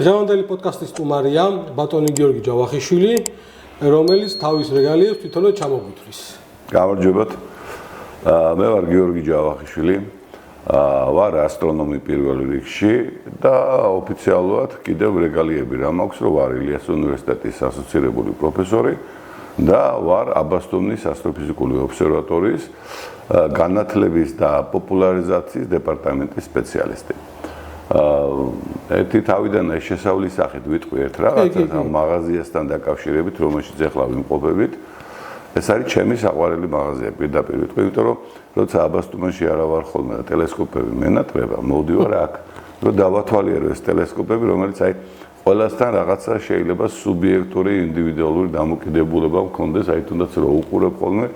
დღევანდელი პოდკასტის სტუმარია ბატონი გიორგი ჯავახიშვილი, რომელიც თავის რეგალიებს თვითონაც ჩამოგვითვლის. გამარჯობათ. მე ვარ გიორგი ჯავახიშვილი. ვარ ასტრონომი პირველ რიგში და ოფიციალურად კიდევ რეგალიები რა მაქვს, რომ ვარ ილიას უნივერსიტეტის ასოცირებული პროფესორი და ვარ აბასთუმნის ასტროფიზიკული ობსერვატორიის განათლების და პოპულარიზაციის დეპარტამენტის სპეციალისტი. ერთი თავიდან შესავლის სახით ვიტყვი ერთ რაღაცას მაღაზიასთან დაკავშირებით, რომელშიც ახლა ვიმყოფებით. ეს არის ჩემი საყვარელი მაღაზია, პირდაპირ ვიტყვი, იმიტომ რომ როცა აბასთუმანში არა ვარ ხოლმე და ტელესკოპები მენატრება, მოვდივარ აქ, რომ დავათვალიერო ეს ტელესკოპები, რომელიც აი ყველასთან რაღაცა შეიძლება სუბიექტური, ინდივიდუალური დამოკიდებულება მქონდეს, აი თუნდაც რომ უყურებ ხოლმე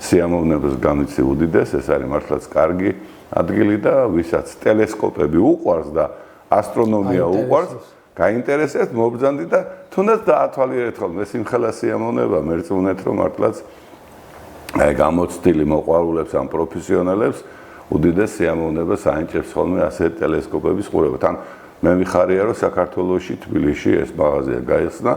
სიამოვნებას განიცი უდიდეს, ეს არის მართლაც კარგი ადგილი და ვისაც ტელესკოპები უყვარს და ასტრონომია უყვარს, გაინტერესებს, მობრძანდი და თუნდაც დაათვალიერეთ ხოლმე სიმხელა სიამოვნება, მერწმუნეთ რომ მართლაც აი გამოცდილი მოყვარულებს ან პროფესიონალებს უდიდეს სიამოვნებას აინჭებს ხოლმე ასეთ ტელესკოპების ყურება. თან მე მიხარია რომ საქართველოში თბილისში ეს მაღაზია გაიხსნა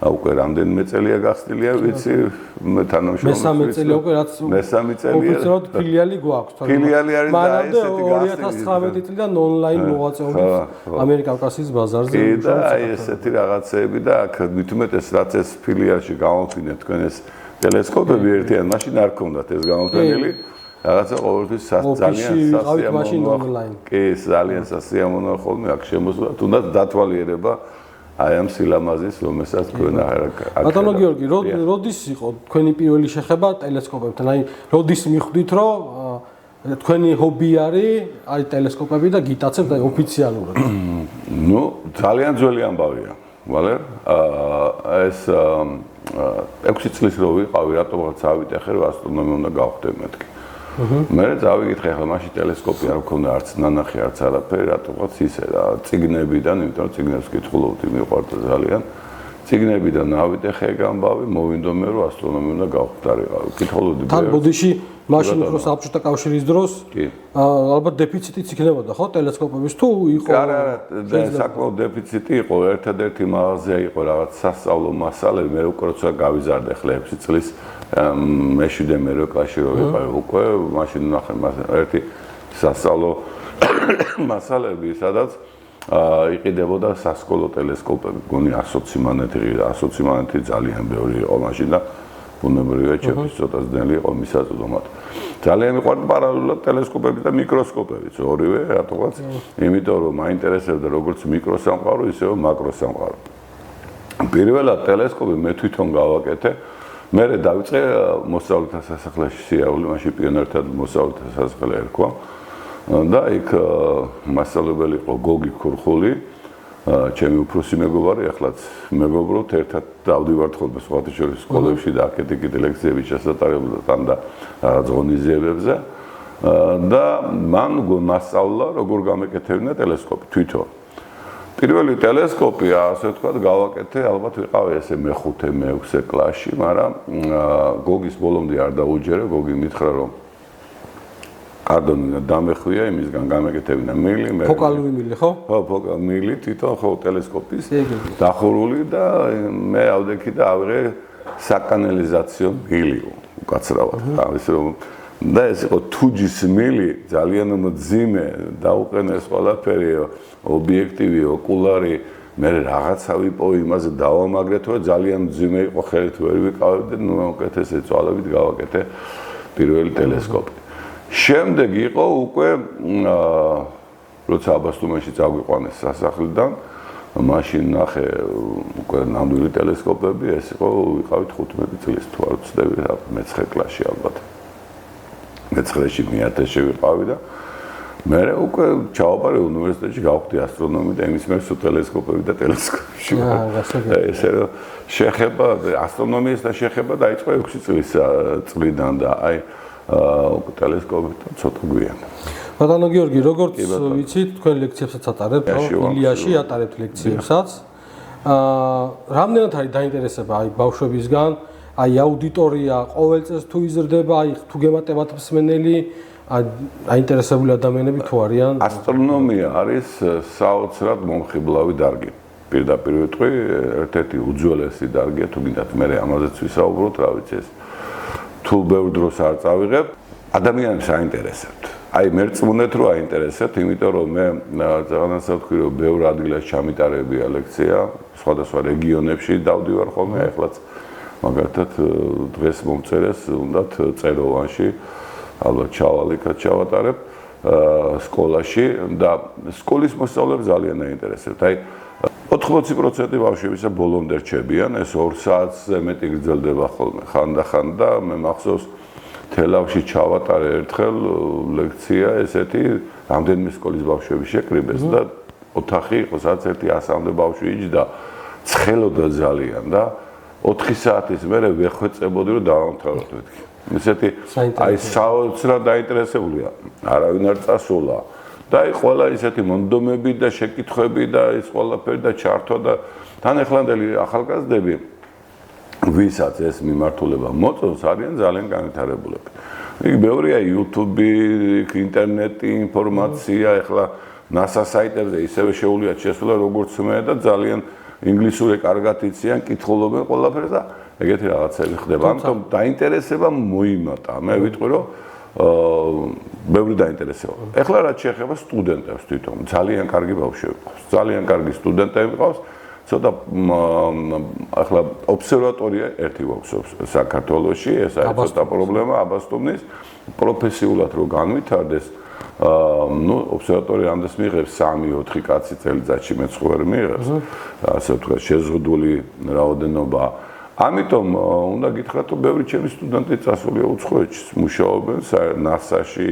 უკვე რამდენიმე წელია გახსნილია, ვიცი, მე თანამშრომლობ. მესამე წელია უკვე რაც მესამე წელია. ოფიციალურად ფილიალი გვაქვს. ფილიალი არის და ესეთი გახსნილი. 2019 წლიდან ონლაინ მოღვაწეობით ამერიკავკასიის ბაზარზე. და აი ესეთი რაღაცეები და აქ მithumetes რაც ეს ფილიალში გამოფინეთ თქვენ ეს ტელესკოპები ერთიან, მაშინ არ ქონდათ ეს გამოფენილი. რაღაცა ყოველთვის ძალიან სასიამოვნოა. კი, ძალიან სასიამოვნოა ხოლმე აქ შემოსვლა, თუნდაც დათვალიერება აი ამ სილამაზის, რომელსაც თქვენ არ ბატონო გიორგი, როდის იყო თქვენი პირველი შეხება ტელესკოპებთან? აი, როდის მიხვდით, რომ თქვენი ჰობი არის აი ტელესკოპები და გიტაცებთ აი ოფიციალურად? ნუ, ძალიან ძველი ამბავია, ვალე? ეს 6 წლის რო ვიყავი, რატომღაც ავიტეხე, რომ ასტრონომია უნდა გავხდე მეთქი. მე წავიკითხე, ახლა მაშინ ტელესკოპი არ მქონდა, არც ნანახი, არც არაფერი, რატომღაც ისე რა, წიგნებიდან, იმიტომ რომ წიგნებს ვკითხულობდი, მიყვარდა ძალიან. წიგნებიდან ავიტეხე გამბავი, მოვინდო მე რომ ასტრონომია უნდა გავხდარიყავი. ვკითხულობდი. თან ბოდიში მაშინ უფრო საბჭოთა კავშირის დროს ალბათ დეფიციტიც იქნებოდა, ხო, ტელესკოპების თუ იყო? არა, საკმაოდ დეფიციტი იყო, ერთადერთი მაღაზია იყო რაღაც სასწავლო მასალები, მე უკვე როცა გავიზარდე ახლა 6 წლის მეშვიდე მერვე კლასში რო ვიყავი უკვე, მაშინ ნახე ერთი სასწავლო მასალები, სადაც იყიდებოდა სასკოლო ტელესკოპები, გონი 120 მანეთი ძალიან ბევრი იყო მაშინ და ბუნებრივია ჩემთვის ცოტა ძნელი იყო მისაწვდომად. ძალიან მიყვარდა პარალელურად ტელესკოპები და მიკროსკოპებიც ორივე, რატომღაც, იმიტომ რომ მაინტერესებდა როგორც მიკროსამყარო, ისევ მაკროსამყარო. პირველად ტელესკოპი მე თვითონ გავაკეთე. მე დავიწყე მოსწავლეთა სასახლეში სიარული, მაშინ პიონერთა მოსწავლეთა სასახლე ერქვა. და იქ მასწავლებელი იყო გოგი ქურხული, ჩემი უფროსი მეგობარი, ახლაც მეგობრობთ, ერთად დავდივართ ხოლმე სხვათა შორის სკოლებში და აქეთ იქით ლექციები ჩასატარებდა თან და რაღაც ღონისძიებებზე. და მან მასწავლა, როგორ გამეკეთებინა ტელესკოპი თვითონ. პირველი ტელესკოპი, ასე ვთქვათ, გავაკეთე, ალბათ ვიყავი ესე მე-5, მე-6 კლასში, მაგრამ გოგის ბოლომდე არ დაუჯერე, გოგი მითხრა, რომ კარდონი დამეხვია, იმისგან გამეკეთებინა მილი, მე ფოკალური მილი, ხო? ხო, ფოკალური მილი, თვითონ ხო ტელესკოპის დახურული და მე ავდექი და ავიღე საკანალიზაციო მილი, უკაცრავად, ამის რომ და ეს იყო თუჯის მილი, ძალიან მძიმე, დაუყენეს ყველაფერი, ობიექტივი, ოკულარი, მე რაღაცა ვიპოვე, იმაზე დავამაგრეთო, ძალიან მძიმე იყო, ხელით ვერ ვიყავდი, ნუ უკეთესე წვალებით გავაკეთე პირველი ტელესკოპი. შემდეგ იყო უკვე როცა აბასთუმანში წაგვიყვანეს სასახლიდან, მაშინ ნახე უკვე ნამდვილი ტელესკოპები, ეს იყო ვიყავით 15 წლის თუ არ ვცდები, მე-9 კლასში ალბათ. მე-9-ში მე-10-ში ვიყავი და მე უკვე ჩავაბარე უნივერსიტეტში, გავხდი ასტრონომი და იმის მერე ტელესკოპები და ტელესკოპში. ესე რომ შეხება ასტრონომიის და შეხება დაიწყო 6 წლიდან და აი ტელესკოპებთან ცოტა გვიანა. ბატონო გიორგი, როგორც ვიცით, თქვენ ლექციებსაც ატარებთ, ილიაში ატარებთ ლექციებსაც. რამდენად არის დაინტერესება აი ბავშვებისგან, აი აუდიტორია ყოველ წელს თუ იზრდება, აი თუ გემატებათ მსმენელი, აინტერესებული ადამიანები თუ არიან? ასტრონომია არის საოცრად მომხიბლავი დარგი. პირდაპირ ვიტყვი, ერთ-ერთი უძველესი დარგია, თუ გინდათ მე ამაზეც ვისაუბროთ, რა ვიცი ეს. თუ ბევრ დროს არ წავიღებ, ადამიანებს აინტერესებთ. აი მერწმუნეთ რომ აინტერესებთ, იმიტომ რომ მე რაღაცა ვთქვი რომ ბევრ ადგილას ჩამიტარებია ლექცია, სხვადასხვა რეგიონებში დავდივარ ხოლმე, ეხლაც მაგალითად დღეს მომწერეს, უნდათ წეროვანში, ალბათ ჩავალიქად ჩავატარებ სკოლაში და სკოლის მოსწავლეებს ძალიან აინტერესებთ. აი 80% ბავშვებისა ბოლომდე რჩებიან, ეს 2 საათზე მეტი გრძელდება ხოლმე ხანდახან და მე მახსოვს თელავში ჩავატარე ერთხელ ლექცია ესეთი რამდენიმე სკოლის ბავშვები შეკრიბეს და ოთახი იყო სადაც ერთი 100-მდე ბავშვი იჯდა ცხელოდა ძალიან და 4 საათის მერე ვეხვეწებოდი რომ დავამთავროთ მეთქი. ესეთი აი საოცრად დაინტერესებულია, არავინ არ წასულა და აი ყველა ისეთი მონდომები და შეკითხვები და ის ყველაფერი და ჩართვა და თან ეხლანდელი ახალგაზრდები ვისაც ეს მიმართულება მოწონს არიან ძალიან განვითარებულები. იქ ბევრია YouTube, ინტერნეტი, ინფორმაცია, ეხლა NASA საიტებზე ისევე შეუძლიათ შესვლა როგორც მე და ძალიან ინგლისური კარგად იციან, კითხულობენ ყველაფერს და ეგეთი რაღაცები ხდება. ამიტომ დაინტერესება მოიმატა. მე ვიტყვი რომ ბევრი დაინტერესება. ეხლა რაც შეეხება სტუდენტებს თვითონ, ძალიან კარგი ბავშვები ყავს. ძალიან კარგი სტუდენტები ყავს. ცოტა ახლა ობსერვატორია ერთი გვაქვს საქართველოში, ეს არის ცოტა პრობლემა აბასტუმნის პროფესიულად რო განვითარდეს, ну, ობსერვატორია ამდენს მიიღებს 3-4 კაცი წელიწადში მეც ვერ მიიღებს. ასე ვთქვათ, შეზღუდული რაოდენობა. ამიტომ უნდა გითხრათ, რომ ბევრი ჩემი სტუდენტი წასულია უცხოეთში, მუშაობენ NASA-ში,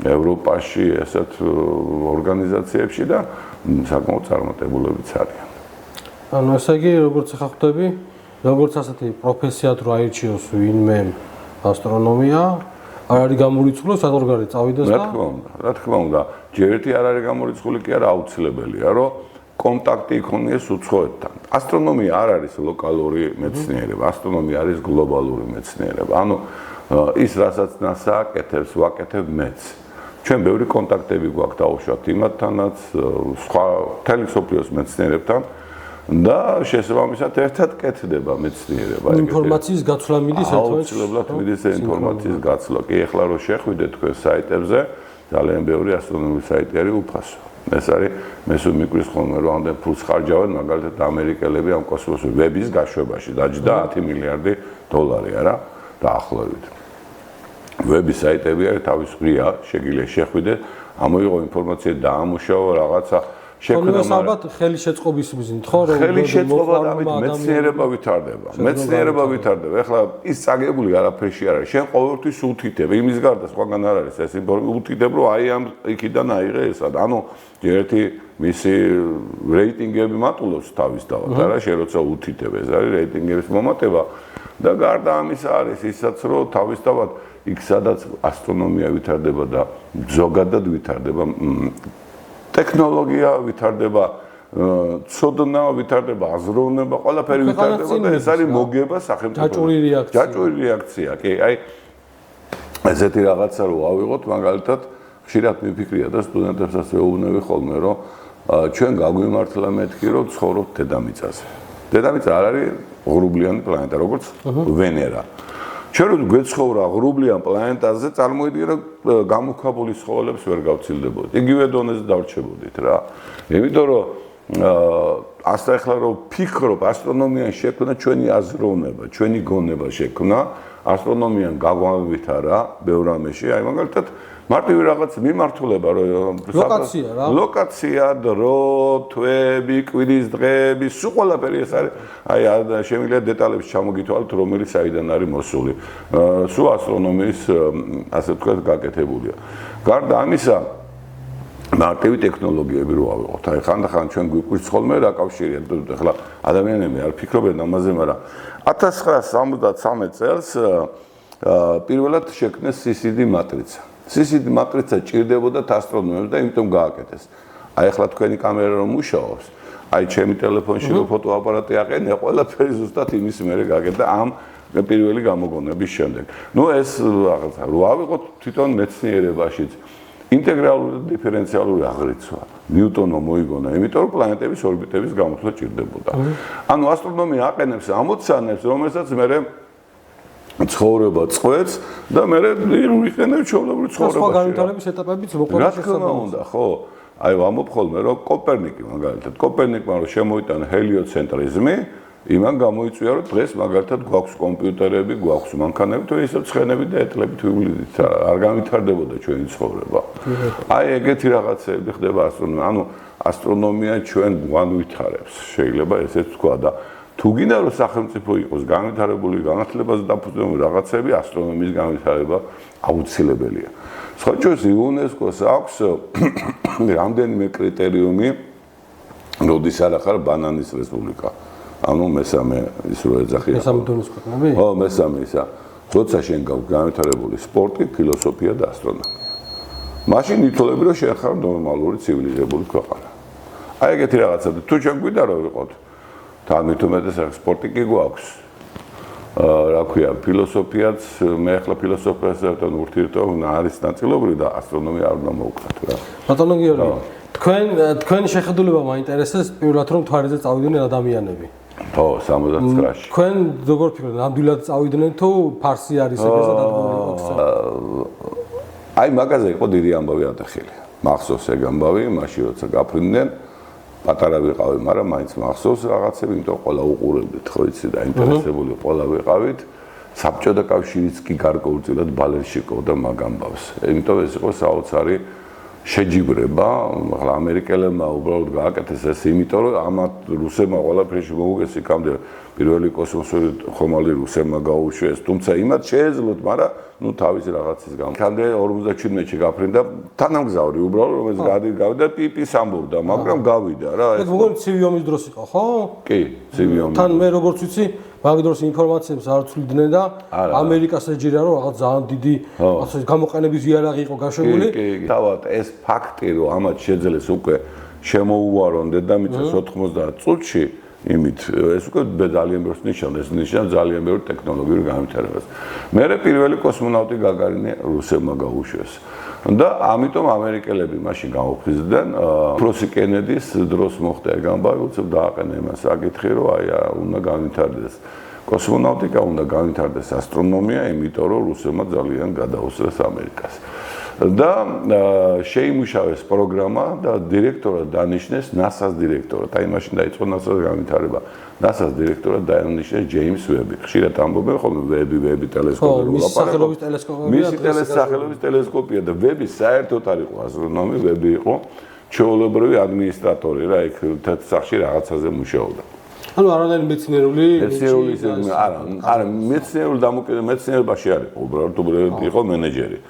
ევროპაში, ესეთ ორგანიზაციებში და საკმაოდ წარმატებულებიც არიან. ანუ ესე იგი, როგორც ახლა ხვდები, როგორც ასეთი პროფესიად რო აირჩიოს ვინმე ასტრონომია, არ არის გამორიცხული, სადღაც წავიდეს და რა თქმა უნდა, ჯერ ერთი არ არის გამორიცხული, კი არა აუცილებელია, რომ კონტაქტი იქონიეს უცხოეთთან. ასტრონომია არ არის ლოკალური მეცნიერება, ასტრონომია არის გლობალური მეცნიერება. ანუ ის რასაც NASA აკეთებს, ვაკეთებ მეც. ჩვენ ბევრი კონტაქტები გვაქვს დაუშვათ იმათთანაც, სხვა მთელი მსოფლიოს მეცნიერებთან. და შესაბამისად ერთად კეთდება მეცნიერება. ინფორმაციის გაცვლა მიდის ერთმანეთში. აუცილებლად მიდის ინფორმაციის გაცვლა. კი, ეხლა რო შეხვიდეთ თქვენ საიტებზე, ძალიან ბევრი ასტრონომიული საიტი არის უფასო. ეს არის მე სულ მიკვრის ხოლმე რომ ამდენ ფულს ხარჯავენ, მაგალითად ამერიკელები ამ კოსმოსურ ვების გაშვებაში დაჯდა 10 მილიარდი დოლარი არა დაახლოებით. ვების საიტები არის თავის ღია, შეგიძლია შეხვიდეთ, ამოიღო ინფორმაცია და ამუშავა რაღაცა შექმნა ალბათ ხელი შეწყობის მიზნით, ხო? რომ ხელი შეწყობა და მეცნიერება ვითარდება. მეცნიერება ვითარდება. ეხლა ის წაგებული არაფერში არ არის. შენ ყოველთვის უთითებ, იმის გარდა სხვაგან არ არის ეს უთითებ, რომ აი ამ იქიდან აიღე ესა. ანუ ერთი მისი რეიტინგები მატულობს თავისთავად, არა? შენ როცა უთითებ, ეს არის რეიტინგების მომატება და გარდა ამისა არის ისაც, რომ თავისთავად იქ სადაც ასტრონომია ვითარდება და ზოგადად ვითარდება ტექნოლოგია ვითარდება, ცოდნა ვითარდება, აზროვნება, ყველაფერი ვითარდება და ეს არის მოგება სახელმწიფო. ჯაჭვური რეაქცია. კი, აი ესეთი რაღაცა რო ავიღოთ, მაგალითად, ხშირად მიფიქრია და სტუდენტებსაც ვეუბნები ხოლმე, რომ ჩვენ გაგვიმართლა მეთქი, რომ ცხოვრობთ დედამიწაზე. დედამიწა არ არის ღრუბლიანი პლანეტა, როგორც ვენერა. ჩვენ რო გვეცხოვრა ღრუბლიან პლანეტაზე, წარმოიდგინე რომ გამოქვაბული ცხოველებს ვერ გავცილდებოდით. იგივე დონეზე დავრჩებოდით რა. იმიტომ რომ ასა ახლა რომ ფიქრობ, ასტრონომიან შექმნა ჩვენი აზროვნება, ჩვენი გონება შექმნა, ასტრონომიან გაგვავითარა ბევრ ამაში, აი მაგალითად მარტივი რაღაც მიმართულება რომ ლოკაცია რა. ლოკაცია, დრო, თვეები, კვირის დღეები, სულ ყველაფერი ეს არის. აი შემიძლია დეტალებს ჩამოგითვალოთ, რომელი საიდან არის მოსული. სულ ასტრონომიის ასე ვთქვათ გაკეთებულია. გარდა ამისა, მარტივი ტექნოლოგიები რო ავიღოთ. აი ხანდახან ჩვენ გვიკვირს ხოლმე რა კავშირია, ეხლა ადამიანები არ ფიქრობენ ამაზე, მაგრამ 1973 წელს პირველად შექმნეს CCD მატრიცა. CCD მატრიცა ჭირდებოდა ასტრონომებს და იმიტომ გააკეთეს. აი ახლა თქვენი კამერა რომ მუშაობს, აი ჩემი ტელეფონში რო ფოტოაპარატი აყენე, ყველაფერი ზუსტად იმის მერე გააკეთა ამ პირველი გამოგონების შემდეგ. ნუ ეს რაღაცა რო ავიღოთ თვითონ მეცნიერებაშიც ინტეგრალური და დიფერენციალური აღრიცხვა ნიუტონმა მოიგონა, იმიტომ რომ პლანეტების ორბიტების გამოთვლა ჭირდებოდა. ანუ ასტრონომია აყენებს ამოცანებს, რომელსაც მე ცხოვრება წყვეტს და მე ვიყენებ ჩვეულებრივ ცხოვრებაში. სხვა განვითარების ეტაპებიც მოყოლეს შესაძლოა, ხო? აი ვამბობ ხოლმე რომ კოპერნიკი მაგალითად კოპერნიკმა რომ შემოიტანა ჰელიოცენტრიზმი, იმან გამოიწვია რომ დღეს მაგალითად გვაქვს კომპიუტერები, გვაქვს მანქანები, თუ ისე ცხენები და ეტლებით ვივლიდით, არ განვითარდებოდა ჩვენი ცხოვრება. აი ეგეთი რაღაცები ხდება ასტრონომია. ანუ ასტრონომია ჩვენ განვითარებს, შეიძლება ესეც თქვა და თუ გინდა რომ სახელმწიფო იყოს განვითარებული, განათლებაზე დაფუძნებული რაღაცები, ასტრონომიის განვითარება აუცილებელია. სხვა ჩვენს იუნესკოს აქვს რამდენიმე კრიტერიუმი, როდის არ ახარ ბანანის რესპუბლიკა. ანუ მესამე ის რო ეძახიან. მესამე დონის ქვეყნები? ხო, მესამე ისა. როცა შენ გაქვს განვითარებული სპორტი, ფილოსოფია და ასტრონომია. მაშინ ითვლები რომ შენ ხარ ნორმალური ცივილიზებული ქვეყანა. აი ეგეთი რაღაცა და თუ ჩვენ გვიდა რომ ვიყოთ თან მით უმეტეს სპორტი კი გვაქვს. რა ქვია, ფილოსოფიაც, მე ახლა ფილოსოფიასთან ურთიერთობა არის ნაწილობრივი და ასტრონომია არ უნდა მოვკრათ რა. ბატონო გიორგი, თქვენი შეხედულება მაინტერესებს პირველად რომ თვარეზე წავიდნენ ადამიანები. ხო, 79-ში. თქვენ როგორ ფიქრობთ, ნამდვილად წავიდნენ თუ ფარსი არის ეგრეზე დადგმული ოთხსა? აი მაგაზე იყო დიდი ამბავი ატახილი. მახსოვს ეგ ამბავი, მაშინ როცა გაფრინდნენ პატარა ვიყავი, მაგრამ მაინც მახსოვს რაღაცები, იმიტომ ყველა უყურებდით, ხო იცი და ინტერესებული ყველა ვიყავით. საბჭოთა კავშირიც კი გარკვეულწილად ბალენშიკობდა მაგ ამბავს. იმიტომ ეს იყო საოცარი შეჯიბრება, ახლა ამერიკელებმა უბრალოდ გააკეთეს ეს, იმიტომ რომ ამათ რუსებმა ყველაფერში მოუგეს იქამდე პირველი კოსმოსური ხომალდი რუსებმა გაუშვეს, თუმცა იმათ შეეძლოთ, მაგრამ ნუ თავის რაღაცის გამო. იქამდე 57-ში გაფრინდა თანამგზავრი უბრალოდ, რომელიც გავიდა პიპის ამბობდა, მაგრამ გავიდა რა. ეგ მოგონი ცივი ომის დროს იყო, ხო? კი, ცივი ომის. თან მე როგორც ვიცი, მაგ დროს ინფორმაციებს არ ცვლიდნენ და ამერიკას ეჯერა რომ რაღაც ძალიან დიდი ასე გამოყენების იარაღი იყო გაშვებული. კი, თავად ეს ფაქტი რომ ამათ შეძლეს უკვე შემოუვარონ დედამიწას 90 წუთში იმით ეს უკვე ძალიან ბევრს ნიშნავს, ეს ნიშნავს ძალიან ბევრ ტექნოლოგიურ განვითარებას. მერე პირველი კოსმონავტი გაგარინი რუსებმა გაუშვეს. და ამიტომ ამერიკელები მაშინ გამოფხიზდნენ პროსი კენედის დროს მოხდა ეგ ამბავი, უცებ დააყენა იმას საკითხი, რომ აი უნდა განვითარდეს კოსმონავტიკა, უნდა განვითარდეს ასტრონომია, იმიტომ რომ რუსებმა ძალიან გადაუსწრეს ამერიკას. და შეიმუშავეს პროგრამა და დირექტორად დანიშნეს NASA-ს დირექტორად. აი მაშინ დაიწყო NASA-ს განვითარება. NASA-ს დირექტორად დანიშნეს ჯეიმს ვები. ხშირად ამბობენ ხოლმე ვები ტელესკოპი რო სახელობის ტელესკოპია. მისი სახელობის ტელესკოპია და ვები საერთოდ არ იყო ასტრონომი, ვები იყო ჩვეულებრივი ადმინისტრატორი რა, იქ თეთრსახში რაღაცაზე მუშაობდა. ანუ არანაირი მეცნიერული არა, მეცნიერულ მეცნიერებაში არ იყო, უბრალოდ იყო მენეჯერი.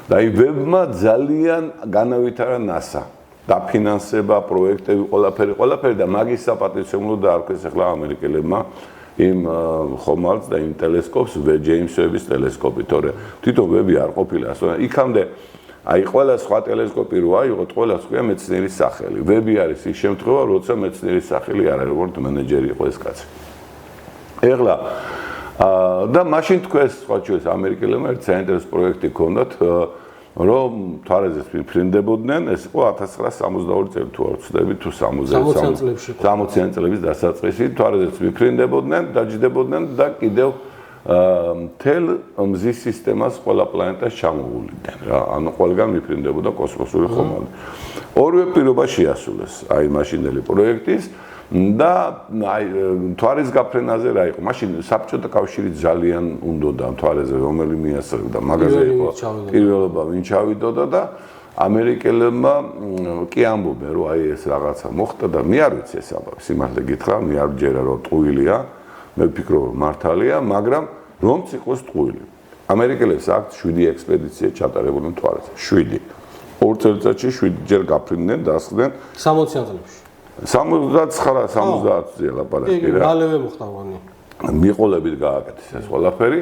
და აი ვებმა ძალიან განავითარა NASA. დაფინანსება, პროექტები, ყველაფერი და მაგის საპატივცემლო დაარქვეს ახლა ამერიკელებმა იმ ხომალდს და იმ ტელესკოპს, ჯეიმს ვების ტელესკოპი, თორე თვითონ ვები არ ყოფილა ასე. იქამდე აი ყველა სხვა ტელესკოპი რო აიღოთ, ყველა სხვა მეცნიერის სახელი. ვები არის ის შემთხვევა, როცა მეცნიერის სახელი არ არის, როგორც მენეჯერი იყო ეს კაცი. ეხლა და მაშინ თქვენ სხვა ჩვენს ამერიკელებმა ერთ საინტერესო პროექტი ჰქონდათ, რომ თვარეზე ფრინდებოდნენ, ეს იყო 1962 წელი თუ არ ვცდები, თუ 60 წლების დასაწყისი, თვარეზე ფრინდებოდნენ, დაჯდებოდნენ და კიდევ მთელ მზის სისტემას ყველა პლანეტას ჩამოუვლიდნენ რა, ანუ ყველგან მიფრინდებოდა კოსმოსური ხომალდი. ორივე პირობა შეასრულეს აი მაშინდელი პროექტის და აი თვარის გაფრენაზე რა იყო, მაშინ საბჭოთა კავშირი ძალიან უნდოდა თვარეზე რომელი მიასწრებდა, მაგაზე იყო პირველობა ვინ ჩავიდოდა და ამერიკელებმა კი ამბობენ რომ აი ეს რაღაცა მოხდა და მე არ ვიცი ეს აბა სიმართლე გითხრა, მე არ ვჯერა რომ ტყუილია, მე ვფიქრობ მართალია, მაგრამ რომც იყოს ტყუილი. ამერიკელებს აქვთ 7 ექსპედიცია ჩატარებული თვარეზე, 7. ორ წელიწადში 7 ჯერ გაფრინდნენ, დასხდნენ 60 წლებში. 70-ზე ლაპარაკი რა. მალევე მოხდა ვანი. მიყოლებით გააკეთეს ეს ყველაფერი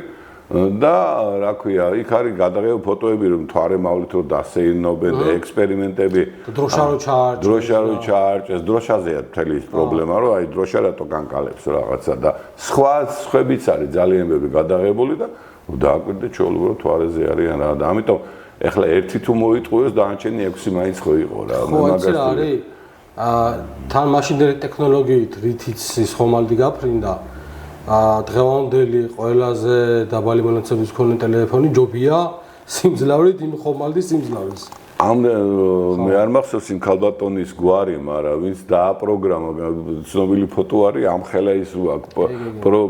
და რა ქვია, იქ არის გადაღებული ფოტოები, რომ თვარე მავლით რომ დასეირნობენ და ექსპერიმენტები. დროშა რო ჩაარჭეს, დროშაზეა მთელი ის პრობლემა, რომ აი დროშა რატო განკალებს რაღაცა და სხვებიც არის ძალიან ბევრი გადაღებული და დააკვირდეთ ჩვეულებრივ თვარეზე არიან რა და ამიტომ ეხლა ერთი თუ მოიტყუეს, დანარჩენი 6 მაინც ხო იყო რა. ხო, იცი რა არის? თან მაშინდელი ტექნოლოგიით რითიც ის ხომალდი გაფრინდა, დღევანდელი ყველაზე დაბალი მონაცემის მქონე ტელეფონი ჯობია სიმძლავრით იმ ხომალდის სიმძლავრის. მე არ მახსოვს იმ ქალბატონის გვარი, მაგრამ ვინც დააპროგრამა ცნობილი ფოტო არის, ამხელა ის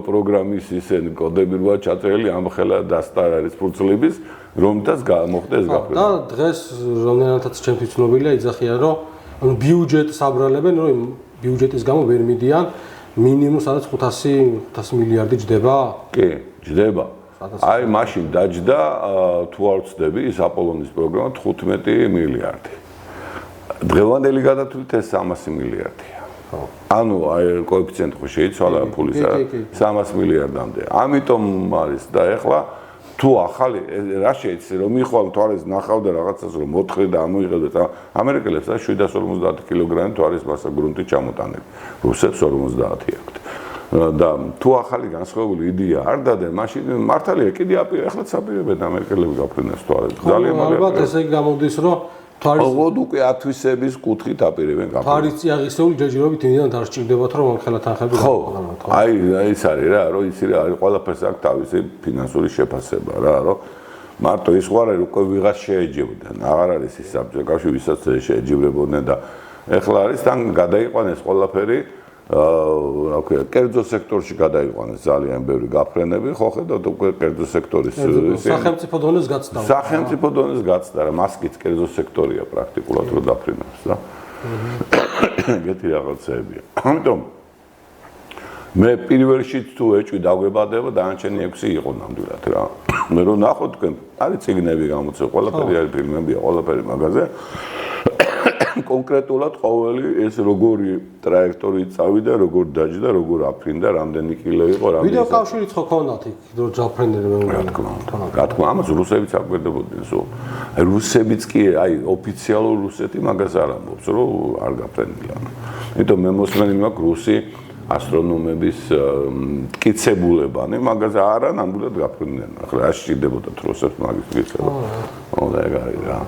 პროგრამის ისე კოდები როა ჩაწერილი, ამხელა დასტარ არის ფურცლების, რომთაც მოხდა ეს გაფრენა. და დღეს რომელთაც ჩემთვის ცნობილია, იძახიან, რომ ბიუჯეტს აბრალებენ, რომ ბიუჯეტის გამო ვერ მიდიან, მინიმუმ სადაც 500 მილიარდი ჯდება? კი, ჯდება. აი მაშინ დაჯდა თუ არ ვცდები ის აპოლონის პროგრამა 15 მილიარდი. დღევანდელი გადათვლით ეს 300 მილიარდია. ანუ აი კოეფიციენტი ხო შეიცვალა ფულისა 300 მილიარდამდე. ამიტომ არის და ეხლა თუ ახალი რა შეიძლება რომ მიხვალ თვალეს ნახავდა რაღაცას რომ მოთხრი და ამოიღებდა ამერიკელებს და 750 კილოგრამი თვალის მასა გრუნტი ჩამოტანები. რუსებს 50 აქვთ. და თუ ახალი განსხვავებული იდეა არ დადენ, მაშინ მართალია კიდე ახლა საპირებენ ამერიკელები გაფრინდეს თვალებს. ძალიან მაგარი. ალბათ ესე გამოდის, რომ თვალის უკვე ათვისების კუთხით აპირებენ გაფრინდეს. თვალის წიაღისეული ჯერჯერობით იმიდან არ სჭირდებათ, რომ ამხელა თანხები გაყოლოთ. ხო. აი ის არის რა, რომ იცი რა, არის ყველაფერს აქვს თავისი ფინანსური შეფასება რა, რომ მარტო ის ვარ არის უკვე ვიღაც შეეჯებდნენ. აღარ არის ის საბჭოთა კავშირი, ვისაც შეეჯიბრებოდნენ და ეხლა არის თან გადაიყვანეს ყველაფერი რა ქვია, კერძო სექტორში გადაიყვანეს ძალიან ბევრი გაფრენები, ხო ხედავთ უკვე კერძო სექტორის სახელმწიფო დონეს გაცდა. სახელმწიფო დონეს გაცდა რა, მასკიც კერძო სექტორია პრაქტიკულად რო დაფრინავს და ეგეთი რაღაცებია. ამიტომ მე პირველ რიგში თუ ეჭვი დაგვებადება, დანარჩენი 6 იყო ნამდვილად რა. მე რო ნახოთ თქვენ, არის წიგნები გამოცე, ყველაფერი არის ფილმებია, ყველაფერი მაგაზე. კონკრეტულად ყოველი ეს როგორი ტრაექტორით წავიდა, როგორ დაჯდა, როგორ აფრინდა, რამდენი კილო იყო, რამდენი. ვიდეო კავშირიც ხო ქონდათ იქ, რომ ჯაფრენდნენ მე რა თქმა უნდა, ამას რუსებიც აკვირდებოდნენ სულ. რუსებიც კი, აი, ოფიციალურ რუსეთი მაგას არ ამბობს, რომ არ გაფრენდია. იმიტომ მე მოსმენი მაქვს რუსი ასტრონომების მტკიცებულებანი, მაგაზე არა ნამდვილად გაფრინდნენ. ახლა რა სჭირდებოდათ რუსებს მაგის მტკიცება. უნდა ეგ არის რა.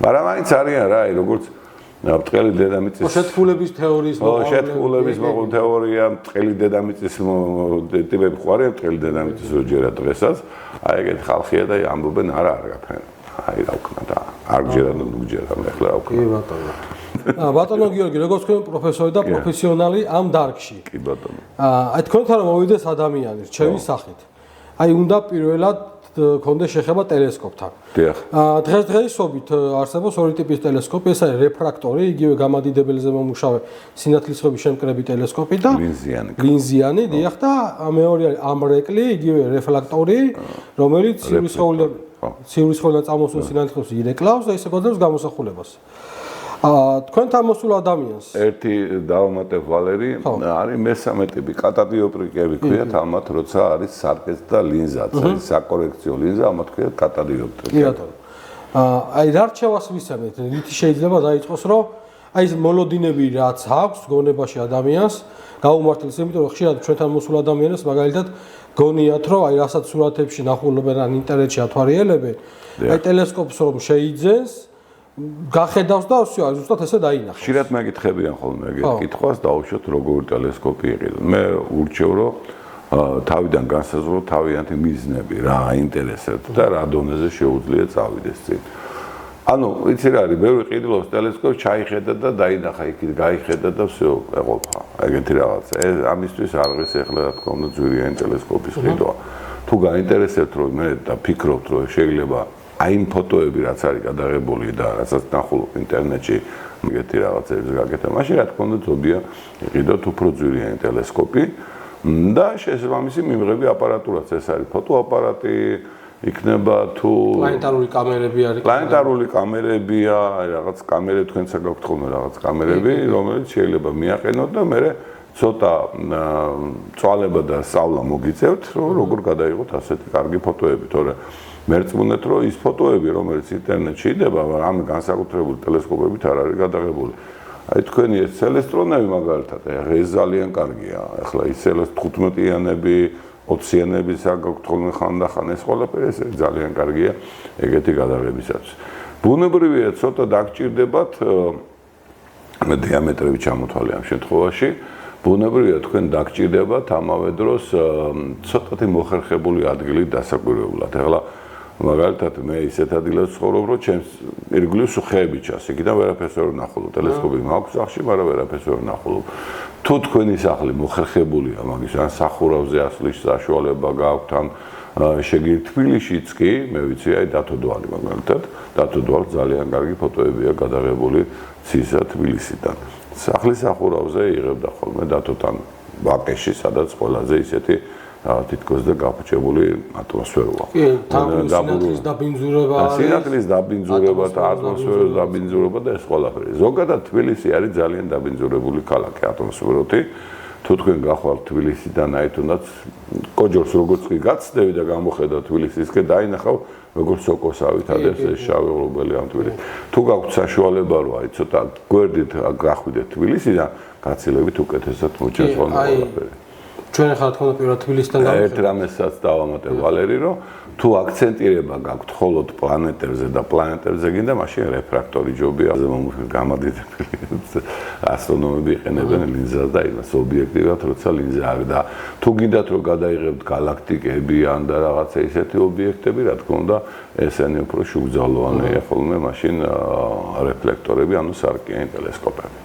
მაგრამ მაინც არიან რა, აი, როგორც ბრტყელი დედამიწის შეთქმულების თეორიის შეთქმულების თეორია, ბრტყელი დედამიწის ტიპები ხო არის, ბრტყელი დედამიწის როჯერა დღესაც, აი ეგეთ ხალხია და ამბობენ არა არ გაფრენა. აი რა ვქნა და არ გჯერა და ნუჯერა ახლა რა ვქნა. კი ბატონო. ბატონო გიორგი, როგორც თქვენ პროფესორი და პროფესიონალი ამ დარგში. კი ბატონო. აი თქვენთან რომ მოვიდეს ადამიანი რჩევის სახით. აი უნდა პირველად კონდეს შეხება ტელესკოპთან. დიახ. დღესდღეობით არსებობს ორი ტიპის ტელესკოპი, ეს არის რეფრაქტორი, იგივე გამადიდებელზე მომუშავე სინათლისღების შემკრები ტელესკოპი და ლინზიანი, დიახ და მეორე არის ამრეკლი, იგივე რეფლექტორი, რომელიც ცივი სხეულიდან წამოსულ სინათლეს ირეკლავს და ისე გვაძლევს გამოსახულებას. თქვენთან მოსულ ადამიანს ერთი დავამატებ ვალერი არის მესამე ტიპი კატადიოპტრიკები ქვიათ ამათ როცა არის სარკეც და ლინზაც არის საკორექციო ლინზა ამათ ქვიათ კატადიოპტრიკები. კი ბატონო. აი რა რჩევას ვისმენთ, რითი შეიძლება დაიწყოს რომ აი ეს მოლოდინები რაც აქვს გონებაში ადამიანს გაუმართლდეს, იმიტომ რომ ხშირად ჩვენთან მოსულ ადამიანებს მაგალითად გონიათ რომ აი რასაც სურათებში ნახულობენ ან ინტერნეტში ათვალიერებენ, აი ტელესკოპს რომ შეიძენს გახედავს და всё, ზუსტად ესე დაინახავს. ხშირად მეკითხებიან ხოლმე ეგეთ კითხვას, დაუშვათ როგორი ტელესკოპი იყიდო. მე ურჩევ რომ თავიდან განსაზღვრო თავიანთი მიზნები, რა აინტერესებთ და რა დონეზე შეუძლია წავიდეს წინ. ანუ იცი რა არის, ბევრი ყიდულობს ტელესკოპს, ჩაიხედა და დაინახა იქით, გაიხედა და всё, ეყოფა. ეგეთი რაღაცა. ეს ამისთვის არის ეხლა რა თქმა უნდა ძვირიანი ტელესკოპის ყიდვა. თუ გაინტერესებთ რომ მე და ფიქრობთ რომ შეიძლება აი იმ ფოტოები რაც არის გადაღებული და რასაც ნახულობ ინტერნეტში ეგეთი რაღაცების გაკეთა, მაშინ რა თქმა უნდა ძობია იყიდოთ უფრო ძვირიანი ტელესკოპი და შესაბამისი მიმღები აპარატურაც ეს არის ფოტოაპარატი იქნება თუ პლანეტარული კამერები არის. პლანეტარული კამერებია, რაღაც კამერები თქვენსა გაქვთ ხოლმე რაღაც კამერები, რომელიც შეიძლება მიაყენოთ და მე ცოტა წვალება და სწავლა მოგიწევთ, რომ როგორ გადაიღოთ ასეთი კარგი ფოტოები, თორე მერწმუნეთ რომ ის ფოტოები რომელიც ინტერნეტში იდება ამ განსაკუთრებული ტელესკოპებით არ არის გადაღებული. აი თქვენი ეს სელესტრონები მაგალითად ეს ძალიან კარგია. ახლა ის 15-იანები, 20-იანები საკუთრებული ხანდახან ეს ყველაფერი ეს ძალიან კარგია ეგეთი გადაღებისათვის. ბუნებრივია ცოტა დაგჭირდებათ დიამეტრები ჩამოთვალე ამ შემთხვევაში. ბუნებრივია თქვენ დაგჭირდებათ ამავე დროს ცოტათი მოხერხებული ადგილი დასაკვირვებლად. ეხლა მაგალითად მე ისეთ ადგილას ცხოვრობ, რომ ჩემს ირგვლივ ხეები ჩას. იქიდან ვერაფერს ვერ ვნახულობ. ტელესკოპი მაქვს სახში, მაგრამ ვერაფერს ვერ ვნახულობ. თუ თქვენი სახლი მოხერხებულია მაგის ან სახურავზე ასვლის საშუალება გაქვთ ან შეგიძლიათ თბილისშიც კი, მე ვიცი, აი დათო დვალი მაგალითად, დათო დვალ ძალიან კარგი ფოტოებია გადაღებული ცისა თბილისიდან. სახლის სახურავზე იღებდა ხოლმე დათოთან ვაკეში, სადაც ყველაზე ისეთი თითქოს და გაფუჭებული ატმოსფეროა. კი, სინათლის დაბინძურება არის. სინათლის დაბინძურება და ატმოსფეროს დაბინძურება და ეს ყველაფერი. ზოგადად თბილისი არის ძალიან დაბინძურებული ქალაქი ატმოსფეროთი. თუ თქვენ გახვალთ თბილისიდან, აი თუნდაც კოჯორს როგორც კი გაცდები და გამოხედავთ თბილისისკენ, დაინახავ როგორც სოკოსავით ადეს ეს შავი ღრუბელი ამ თბილისს. თუ გაქვთ საშუალება, რომ აი ცოტა გვერდით გახვიდეთ თბილისიდან, გაცილებით უკეთესად მოჩანს ყველაფერი. ჩვენ ახლა თქო პირველ თბილისიდან გავიხსენე. ერთ რამესაც დავამატებ ვალერი, რომ თუ აქცენტირება გაქვთ მხოლოდ პლანეტებზე და პლანეტებზე გინდა, მაშინ რეფრაქტორი ჯობია. გამადიდებელი ასტრონომები იყენებენ ლინზას და იმას ობიექტივად, როცა ლინზა აქვს და თუ გინდათ რომ გადაიღებთ galaktikები ან და რაღაცა ისეთი ობიექტები, რა თქმა უნდა, ესენი უფრო შუგძალოვანია ხოლმე, მაშინ რეფლექტორები, ანუ სარკიანი ტელესკოპები.